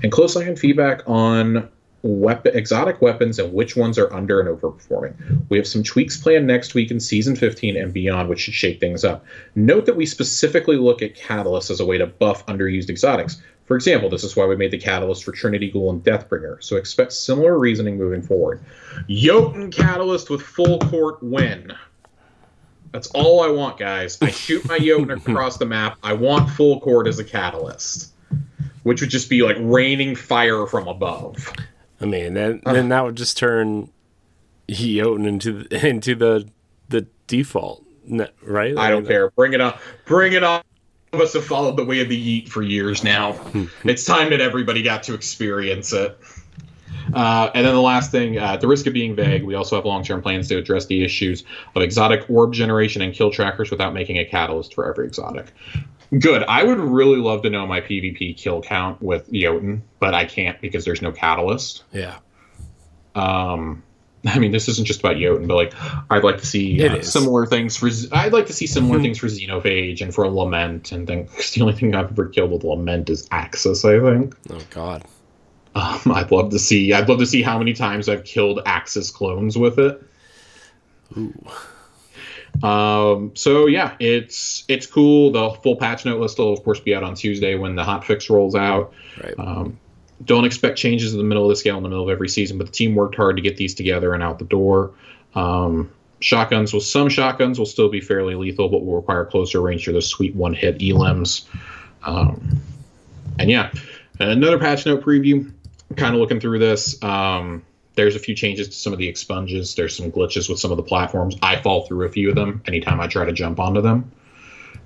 And close eye on feedback on exotic weapons and which ones are under and overperforming. We have some tweaks planned next week in Season 15 and beyond, which should shake things up. Note that we specifically look at Catalyst as a way to buff underused exotics. For example, this is why we made the Catalyst for Trinity Ghoul and Deathbringer, so expect similar reasoning moving forward. Jotun Catalyst with full court win. That's all I want, guys. I shoot my Jotun across the map. I want full court as a Catalyst, which would just be like raining fire from above. I mean, then that would just turn Jotun into the default, right? I don't care. Bring it on. Bring it on. Some of us have followed the way of the Yeet for years now. It's time that everybody got to experience it. And then the last thing, at the risk of being vague, we also have long-term plans to address the issues of exotic orb generation and kill trackers without making a catalyst for every exotic. Good. I would really love to know my PvP kill count with Jotun, but I can't because there's no catalyst. Yeah. I mean, this isn't just about Jotun, but like, I'd like to see similar things for. I'd like to see similar things for Xenophage and for Lament and things. The only thing I've ever killed with Lament is Axis, I think. Oh God. I'd love to see how many times I've killed Axis clones with it. Ooh. So yeah, it's cool. The full patch note list will of course be out on Tuesday when the hotfix rolls out. Right. Don't expect changes in the middle of the scale in the middle of every season, but the team worked hard to get these together and out the door. Some shotguns will still be fairly lethal, but will require closer range for the sweet one-hit elims. And yeah, another patch note preview. Kind of looking through this. There's a few changes to some of the expunges. There's some glitches with some of the platforms. I fall through a few of them anytime I try to jump onto them.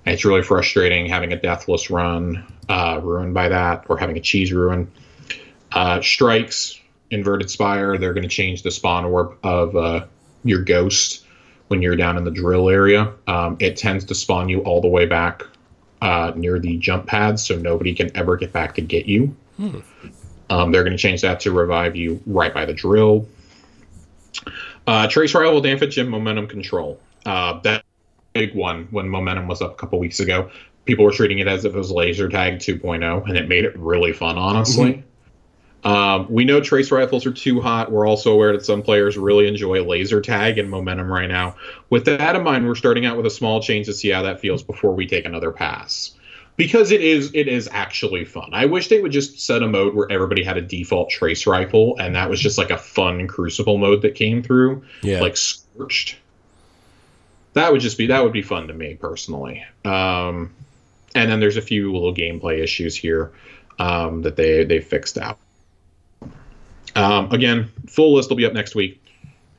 And it's really frustrating having a deathless run ruined by that, or having a cheese ruin. Strikes, Inverted Spire, they're going to change the spawn orb of your ghost when you're down in the drill area. It tends to spawn you all the way back near the jump pads, so nobody can ever get back to get you. They're going to change that to revive you right by the drill. Trace Rifle damage and momentum control. That big one when momentum was up a couple weeks ago. People were treating it as if it was laser tag 2.0, and it made it really fun, honestly. We know trace rifles are too hot. We're also aware that some players really enjoy laser tag and momentum right now. With that in mind, we're starting out with a small change to see how that feels before we take another pass. Because it is actually fun. I wish they would just set a mode where everybody had a default trace rifle, and that was just like a fun Crucible mode that came through, like Scorched. That would be fun to me personally. And then there's a few little gameplay issues here that they fixed out. Again, full list will be up next week.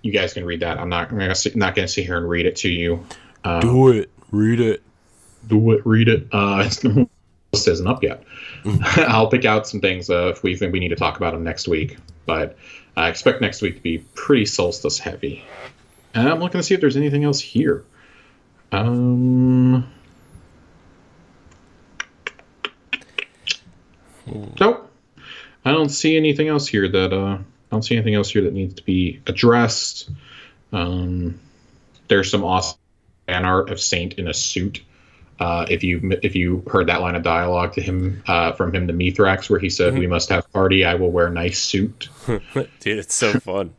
You guys can read that. I'm not going to sit here and read it to you. Do it. Read it. Read it. The list isn't up yet. I'll pick out some things if we think we need to talk about them next week. But I expect next week to be pretty Solstice heavy. And I'm looking to see if there's anything else here. Nope. I don't see anything else here that needs to be addressed. There's some awesome fan art of Saint in a suit. If you heard that line of dialogue to him from him to Mithrax, where he said, "We must have party. I will wear nice suit." Dude, it's so fun.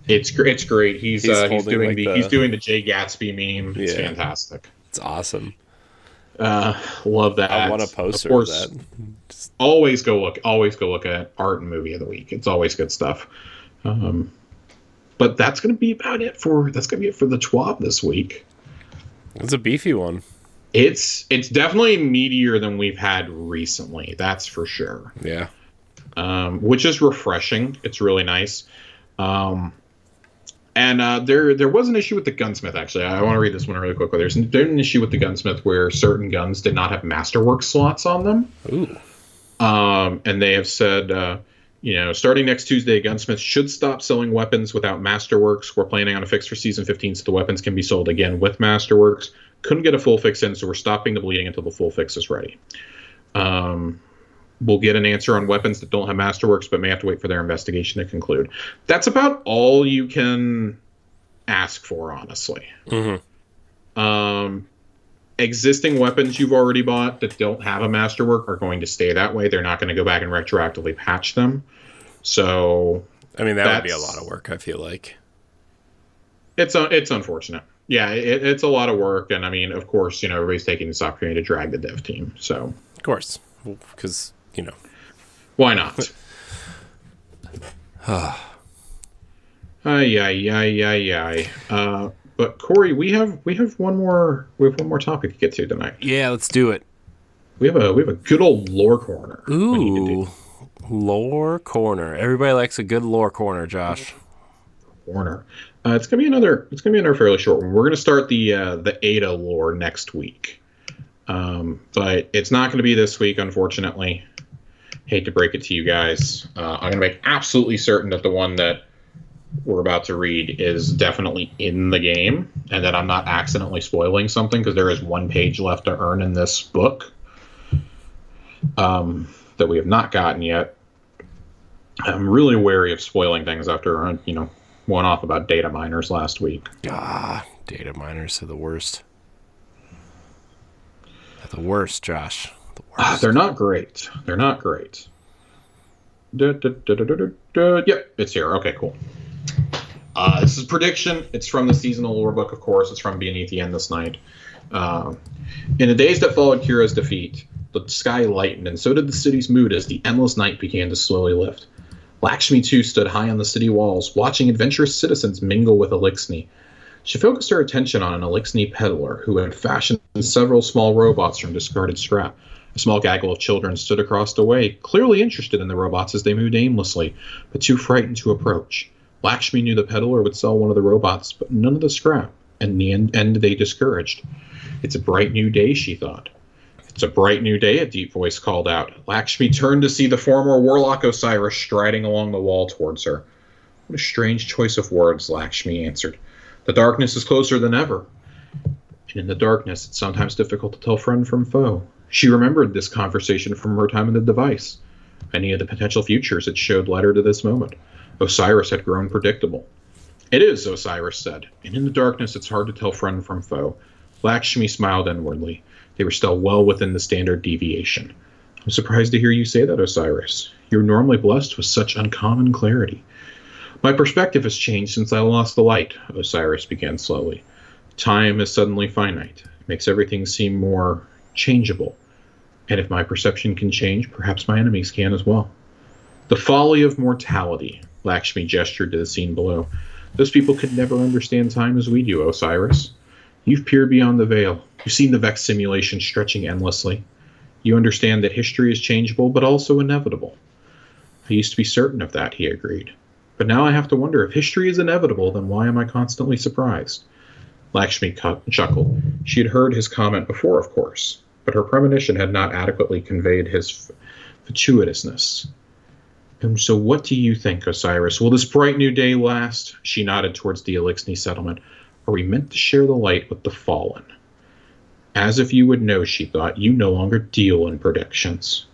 It's great. He's doing the Jay Gatsby meme. It's fantastic. It's awesome. Love that. I want a poster of that. Always go look at art and movie of the week. It's always good stuff. But that's going to be about it for the TWAB this week. It's a beefy one. It's definitely meatier than we've had recently. That's for sure. Yeah. Which is refreshing. It's really nice. And there was an issue with the gunsmith, actually. I want to read this one really quickly. There's an issue with the gunsmith where certain guns did not have Masterworks slots on them. Ooh. And they have said, starting next Tuesday, gunsmiths should stop selling weapons without Masterworks. We're planning on a fix for Season 15 so the weapons can be sold again with Masterworks. Couldn't get a full fix in, so we're stopping the bleeding until the full fix is ready. We'll get an answer on weapons that don't have Masterworks, but may have to wait for their investigation to conclude. That's about all you can ask for, honestly. Mm-hmm. Existing weapons you've already bought that don't have a Masterwork are going to stay that way. They're not going to go back and retroactively patch them. So, I mean, that would be a lot of work, I feel like. It's unfortunate. Yeah, it's a lot of work. And, I mean, of course, everybody's taking this opportunity to drag the dev team. So, of course, because... why not? Ay. But Corey, we have one more topic to get to tonight. Yeah, let's do it. We have a good old lore corner. Ooh, lore corner. Everybody likes a good lore corner, Josh. Corner. It's gonna be another fairly short one. We're gonna start the Ada lore next week. But it's not going to be this week, unfortunately. Hate to break it to you guys. I'm going to make absolutely certain that the one that we're about to read is definitely in the game, and that I'm not accidentally spoiling something, because there is one page left to earn in this book that we have not gotten yet. I'm really wary of spoiling things after, went off about data miners last week. Data miners are the worst. The worst, Josh. The worst. They're not great. Yep, it's here. Okay, cool. This is prediction. It's from the seasonal lore book, of course. It's from Beneath the End this night. In the days that followed Quiria's defeat, the sky lightened, and so did the city's mood as the endless night began to slowly lift. Lakshmi, too, stood high on the city walls, watching adventurous citizens mingle with Elixni. She focused her attention on an Elixni peddler who had fashioned several small robots from discarded scrap. A small gaggle of children stood across the way, clearly interested in the robots as they moved aimlessly, but too frightened to approach. Lakshmi knew the peddler would sell one of the robots, but none of the scrap, and in the end they discouraged. It's a bright new day, she thought. It's a bright new day, a deep voice called out. Lakshmi turned to see the former warlock Osiris striding along the wall towards her. What a strange choice of words, Lakshmi answered. The darkness is closer than ever. And in the darkness, it's sometimes difficult to tell friend from foe. She remembered this conversation from her time in the device. Many of the potential futures it showed led her to this moment. Osiris had grown predictable. It is, Osiris said, and in the darkness it's hard to tell friend from foe. Lakshmi smiled inwardly. They were still well within the standard deviation. I'm surprised to hear you say that, Osiris. You're normally blessed with such uncommon clarity. My perspective has changed since I lost the light, Osiris began slowly. Time is suddenly finite. It makes everything seem more changeable. And if my perception can change, perhaps my enemies can as well. The folly of mortality, Lakshmi gestured to the scene below. Those people could never understand time as we do, Osiris. You've peered beyond the veil. You've seen the Vex simulation stretching endlessly. You understand that history is changeable, but also inevitable. I used to be certain of that, he agreed. But now I have to wonder, if history is inevitable, then why am I constantly surprised? Lakshmi chuckled. She had heard his comment before, of course, but her premonition had not adequately conveyed his fatuitousness. And so what do you think, Osiris? Will this bright new day last? She nodded towards the Elixni settlement. Are we meant to share the light with the fallen? As if you would know, she thought, you no longer deal in predictions.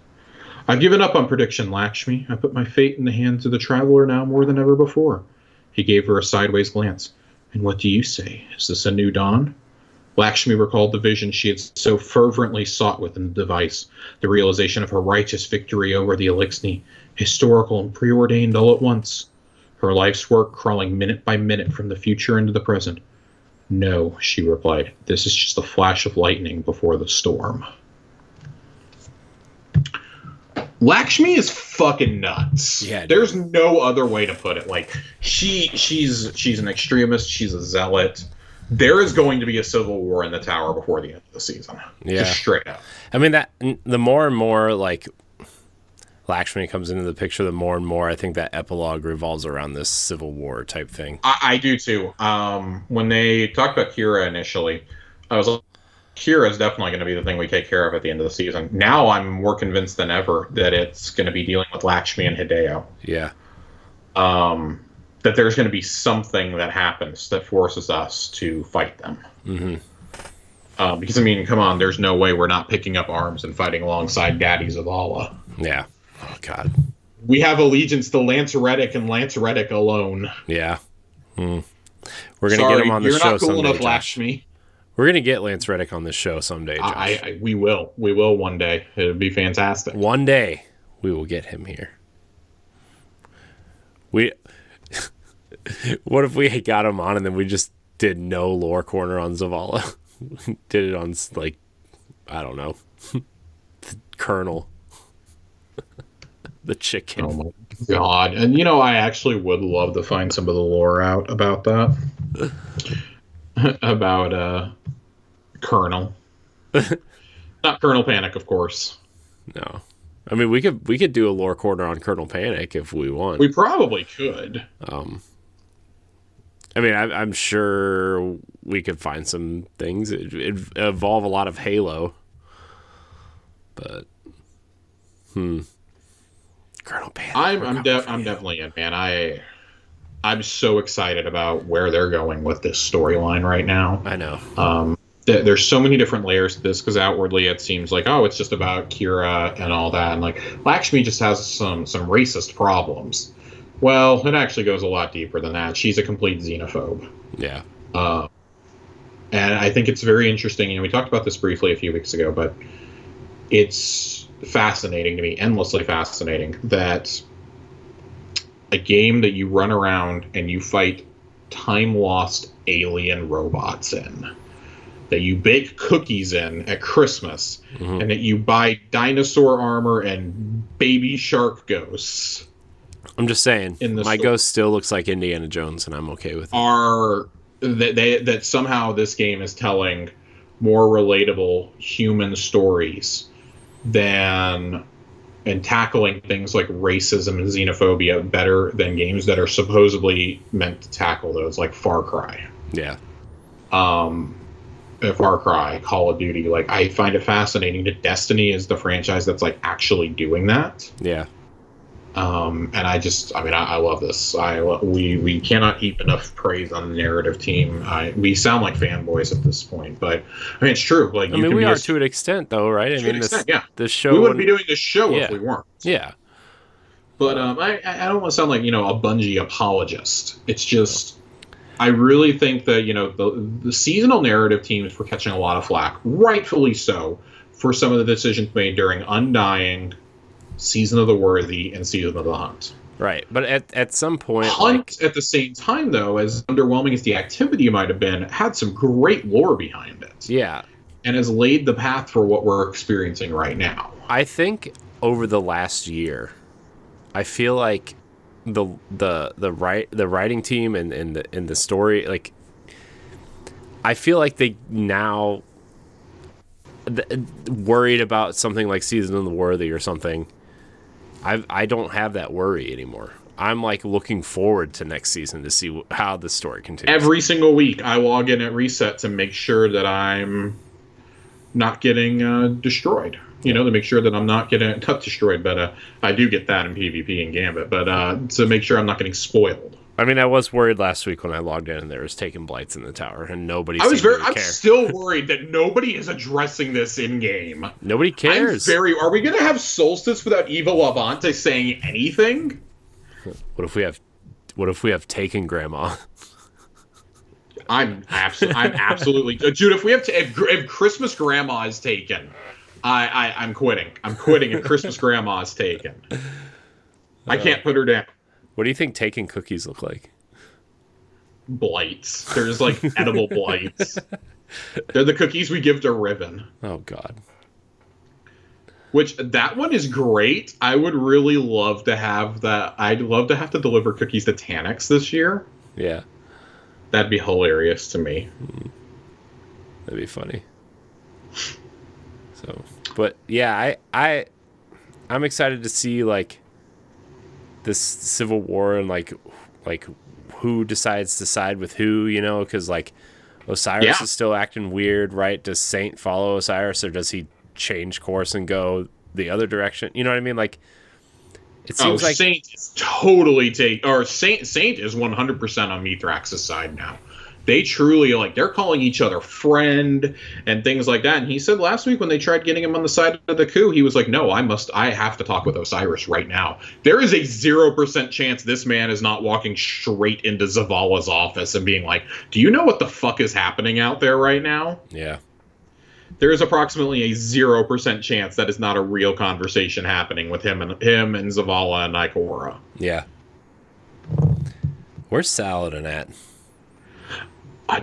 I've given up on prediction, Lakshmi. I put my fate in the hands of the traveler now more than ever before. He gave her a sideways glance. And what do you say? Is this a new dawn? Lakshmi recalled the vision she had so fervently sought within the device, the realization of her righteous victory over the Elixni, historical and preordained all at once. Her life's work crawling minute by minute from the future into the present. No, she replied. This is just a flash of lightning before the storm. Lakshmi is fucking nuts. Yeah, there's no other way to put it. Like she's an extremist. She's a zealot. There is going to be a civil war in the tower before the end of the season. Yeah, just straight up. I mean, that the more and more like Lakshmi comes into the picture, the more and more I think that epilogue revolves around this civil war type thing. I do too. When they talked about Quria initially, I was like, Quria is definitely going to be the thing we take care of at the end of the season. Now I'm more convinced than ever that it's going to be dealing with Lakshmi and Hideo. Yeah. That there's going to be something that happens that forces us to fight them. Mm-hmm. Because, I mean, come on, there's no way we're not picking up arms and fighting alongside Daddy Zavala. Yeah. Oh, God. We have allegiance to Lance Reddick and Lance Reddick alone. Yeah. We're going to get him on the show someday. You're not cool enough, Lakshmi. We're going to get Lance Reddick on this show someday, Josh. We will. We will one day. It would be fantastic. One day, we will get him here. What if we got him on and then we just did no lore corner on Zavala? Did it on, like, I don't know, the Colonel. The chicken. Oh my God. And, you know, I actually would love to find some of the lore out about that. About Colonel. Not Colonel Panic, of course. No. I mean, we could do a lore corner on Colonel Panic if we want. We probably could. I mean, I'm sure we could find some things. It'd involve a lot of Halo. But, Colonel Panic. I'm definitely in, man. I'm so excited about where they're going with this storyline right now. I know. There's so many different layers to this, because outwardly it seems like, oh, it's just about Quria and all that, and like Lakshmi just has some racist problems. Well, it actually goes a lot deeper than that. She's a complete xenophobe. Yeah. And I think it's very interesting. You know, we talked about this briefly a few weeks ago, but it's fascinating to me, endlessly fascinating, that a game that you run around and you fight time-lost alien robots in, that you bake cookies in at Christmas, and that you buy dinosaur armor and baby shark ghosts. I'm just saying, my ghost still looks like Indiana Jones, and I'm okay with it. That somehow this game is telling more relatable human stories than, and tackling things like racism and xenophobia better than games that are supposedly meant to tackle those, like Far Cry. Yeah. Far Cry, Call of Duty. Like, I find it fascinating that Destiny is the franchise that's like actually doing that. Yeah. And I love this. We cannot heap enough praise on the narrative team. We sound like fanboys at this point, but I mean, it's true. Like, we are to an extent, though, right? This show. We wouldn't be doing this show if we weren't. Yeah. But I don't want to sound like, you know, a Bungie apologist. It's just, I really think that, you know, the seasonal narrative teams were catching a lot of flack, rightfully so, for some of the decisions made during Undying, Season of the Worthy, and Season of the Hunt. Right, but at some point... Hunt, at the same time, though, as underwhelming as the activity might have been, had some great lore behind it. Yeah. And has laid the path for what we're experiencing right now. I think over the last year, I feel like the writing team and the story, like, I feel like they now worried about something like Season of the Worthy or something. I don't have that worry anymore. I'm like looking forward to next season to see how the story continues. Every single week, I log in at reset to make sure that I'm not getting destroyed. You know, to make sure that I'm not destroyed, but I do get that in PvP and Gambit. But to make sure I'm not getting spoiled. I mean, I was worried last week when I logged in and there was taken blights in the tower, and nobody. I'm care. still worried that nobody is addressing this in game. Nobody cares. Are we going to have Solstice without Eva Lavante saying anything? What if we have taken Grandma? I'm absolutely dude. If Christmas Grandma is taken, I'm quitting. I'm quitting if Christmas Grandma is taken. I can't put her down. What do you think taken cookies look like? Blights. There's like edible blights. They're the cookies we give to Riven. Oh God. Which, that one is great. I would really love to have that. I'd love to have to deliver cookies to Tanix this year. Yeah. That'd be hilarious to me. That'd be funny. So, but yeah, I'm excited to see like this civil war and like who decides to side with who, you know, because like Osiris is still acting weird, right? Does Saint follow Osiris, or does he change course and go the other direction? You know what I mean? Like, it seems like Saint is totally Saint is 100% on Mithrax's side now. They truly, like, they're calling each other friend and things like that. And he said last week when they tried getting him on the side of the coup, he was like, no, I have to talk with Osiris right now. There is a 0% chance this man is not walking straight into Zavala's office and being like, do you know what the fuck is happening out there right now? Yeah. There is approximately a 0% chance that is not a real conversation happening with him and Zavala and Ikora. Yeah. Where's Saladin at?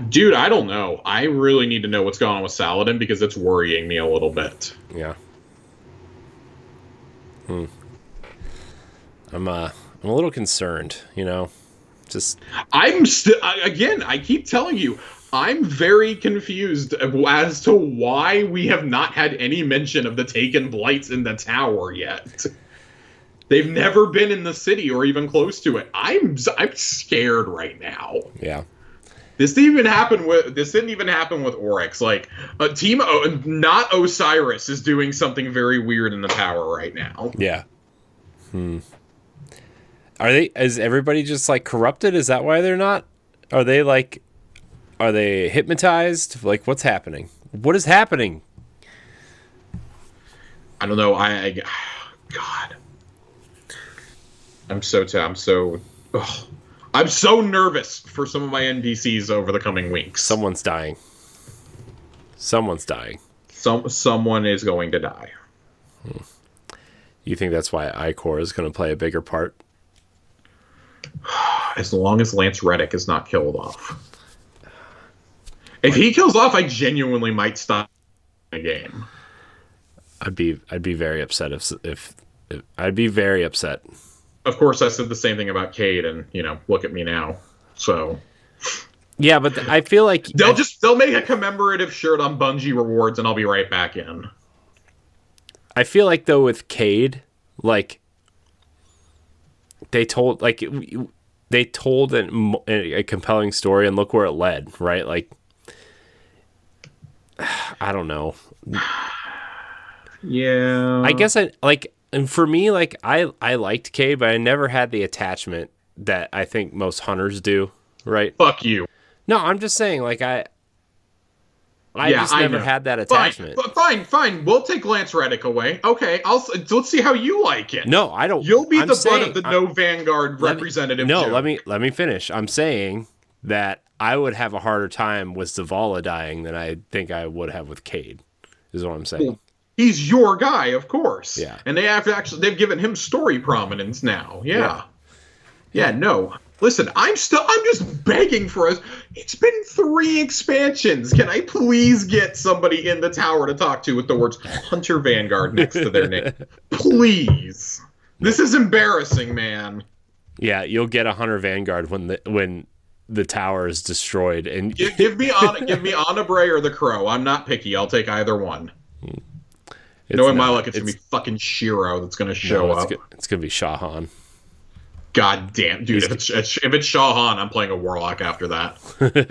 Dude, I don't know. I really need to know what's going on with Saladin because it's worrying me a little bit. Yeah. I'm a little concerned, you know. I keep telling you, I'm very confused as to why we have not had any mention of the taken blights in the tower yet. They've never been in the city or even close to it. I'm scared right now. Yeah. This didn't even happen with Oryx. Like, a team, not Osiris, is doing something very weird in the tower right now. Yeah. Is everybody just like corrupted? Is that why they're not? Are they hypnotized? Like, what's happening? What is happening? I don't know. God. I'm so nervous for some of my NPCs over the coming weeks. Someone's dying. Someone is going to die. You think that's why Ikora is going to play a bigger part? As long as Lance Reddick is not killed off. If he kills off, I genuinely might stop the game. I'd be very upset if I'd be very upset. Of course, I said the same thing about Cade, and look at me now. So, yeah, but I feel like they'll make a commemorative shirt on Bungie Rewards, and I'll be right back in. I feel like though with Cade, like they told a compelling story, and look where it led, right? Like, I don't know. Yeah, I guess and for me, like, I liked Cade, but I never had the attachment that I think most hunters do, right? Fuck you. No, I'm just saying, like, I never had that attachment. Fine. We'll take Lance Reddick away. Okay, let's see how you like it. No, I don't. You'll be butt of the no Vanguard representative. Let me finish. I'm saying that I would have a harder time with Zavala dying than I think I would have with Cade, is what I'm saying. Well, he's your guy, of course. Yeah. And they've given him story prominence now. Yeah. No. Listen, I'm just begging for us. It's been 3 expansions. Can I please get somebody in the tower to talk to with the words Hunter Vanguard next to their name? Please. This is embarrassing, man. Yeah, you'll get a Hunter Vanguard when the tower is destroyed. And give me Anna Bray or the Crow. I'm not picky. I'll take either one. Knowing my luck, it's gonna be fucking Shiro that's gonna show up. It's gonna be Shahan. God damn, dude! If it's Shahan, I'm playing a Warlock after that.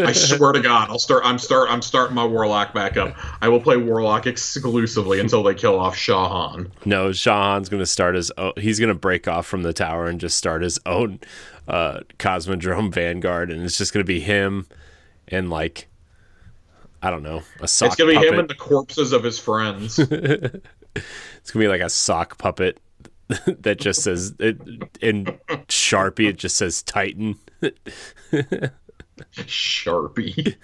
I swear to God, I'm starting my Warlock back up. I will play Warlock exclusively until they kill off Shahan. No, Shahan's gonna start his own. He's gonna break off from the tower and just start his own Cosmodrome Vanguard, and it's just gonna be him and like, I don't know, a sock. It's gonna be puppet. him and the corpses of his friends. It's gonna be like a sock puppet that just says in Sharpie. It just says Titan. Sharpie.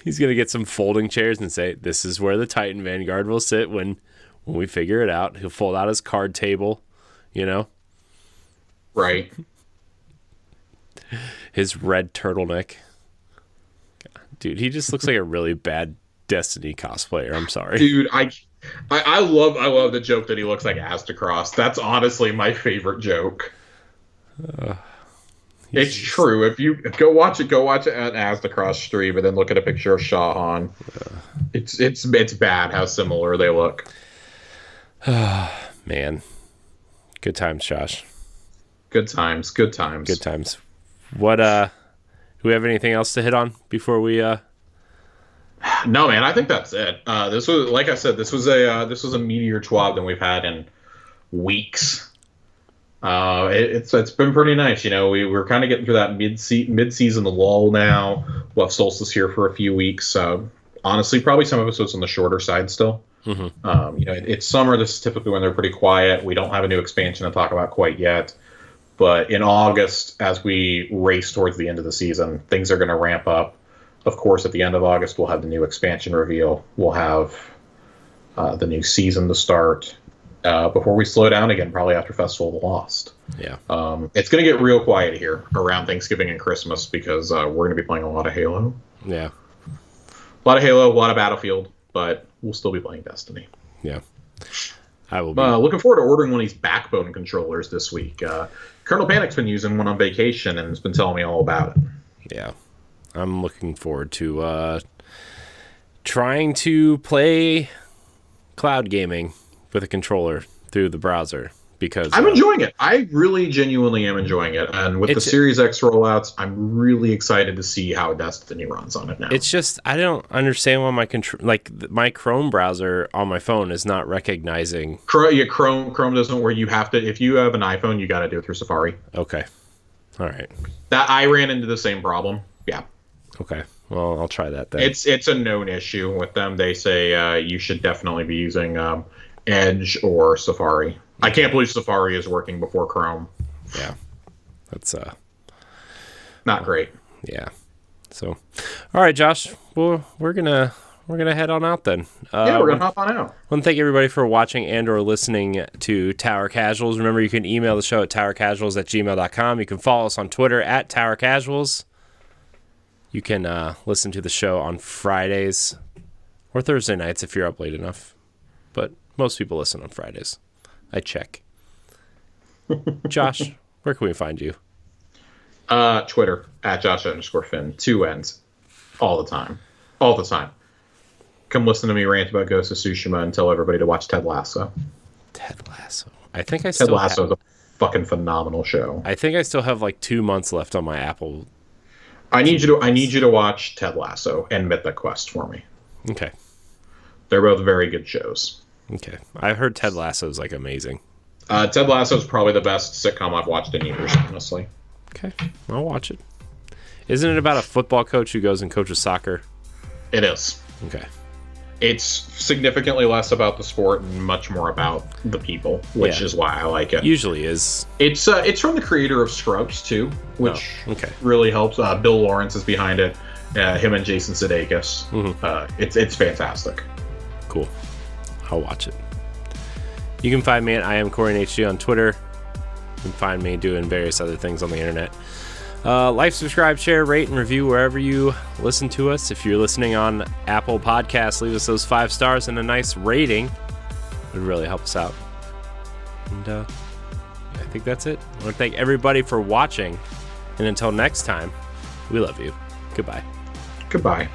He's gonna get some folding chairs and say, "This is where the Titan Vanguard will sit when we figure it out." He'll fold out his card table, you know. Right. His red turtleneck. Dude, he just looks like a really bad Destiny cosplayer. I'm sorry. Dude, I love the joke that he looks like Aztecross. That's honestly my favorite joke. It's true. If you go watch it at Aztecross stream and then look at a picture of Shahan. It's bad how similar they look. Man. Good times, Josh. Good times. What do we have anything else to hit on before we No, man, I think that's it. This was, like I said, this was a meatier TWAB than we've had in weeks. It's been pretty nice. You know, we're kind of getting through that mid-season lull now. We'll have Solstice here for a few weeks. Honestly, probably some episodes on the shorter side still. Mm-hmm. You know, it's summer. This is typically when they're pretty quiet. We don't have a new expansion to talk about quite yet. But in August, as we race towards the end of the season, things are going to ramp up. Of course, at the end of August, we'll have the new expansion reveal. We'll have the new season to start before we slow down again, probably after Festival of the Lost. Yeah. It's going to get real quiet here around Thanksgiving and Christmas because we're going to be playing a lot of Halo. Yeah. A lot of Halo, a lot of Battlefield, but we'll still be playing Destiny. Yeah. I will be. Looking forward to ordering one of these Backbone controllers this week. Colonel Panic's been using one on vacation and has been telling me all about it. Yeah. I'm looking forward to trying to play cloud gaming with a controller through the browser because I'm enjoying it. I really genuinely am enjoying it. And with the Series X rollouts, I'm really excited to see how Destiny runs on it now. It's just I don't understand why my Chrome browser on my phone is not recognizing. Chrome doesn't where you have to if you have an iPhone, you got to do it through Safari. Okay. All right. That I ran into the same problem. Yeah. Okay. Well, I'll try that then. It's a known issue with them. They say you should definitely be using Edge or Safari. I can't believe Safari is working before Chrome. Yeah. That's not great. Yeah. So, all right, Josh. Well, we're gonna head on out then. Yeah, we're gonna hop on out. I want to thank everybody for watching and/or listening to Tower Casuals. Remember, you can email the show at towercasuals@gmail.com. You can follow us on Twitter at Tower Casuals. You can listen to the show on Fridays or Thursday nights if you're up late enough. But most people listen on Fridays. I check. Josh, where can we find you? Twitter, at Josh_Finn. 2 N's. All the time. All the time. Come listen to me rant about Ghost of Tsushima and tell everybody to watch Ted Lasso. Ted Lasso. I think I Ted still Lasso is a fucking phenomenal show. I think I still have like 2 months left on my Apple. I need you to watch Ted Lasso and Mythic Quest for me. Okay. They're both very good shows. Okay. I heard Ted Lasso is like amazing. Ted Lasso is probably the best sitcom I've watched in years, honestly. Okay. I'll watch it. Isn't it about a football coach who goes and coaches soccer? It is. Okay. It's significantly less about the sport and much more about the people, which is why I like it. Usually is. It's from the creator of Scrubs too, which really helps. Bill Lawrence is behind it. Him and Jason Sudeikis. Mm-hmm. It's fantastic. Cool. I'll watch it. You can find me at IamCoreyHD on Twitter. You can find me doing various other things on the internet. Like, subscribe, share, rate, and review wherever you listen to us. If you're listening on Apple Podcasts, leave us those 5 stars and a nice rating. It would really help us out. And I think that's it. I want to thank everybody for watching. And until next time, We love you. Goodbye. Goodbye.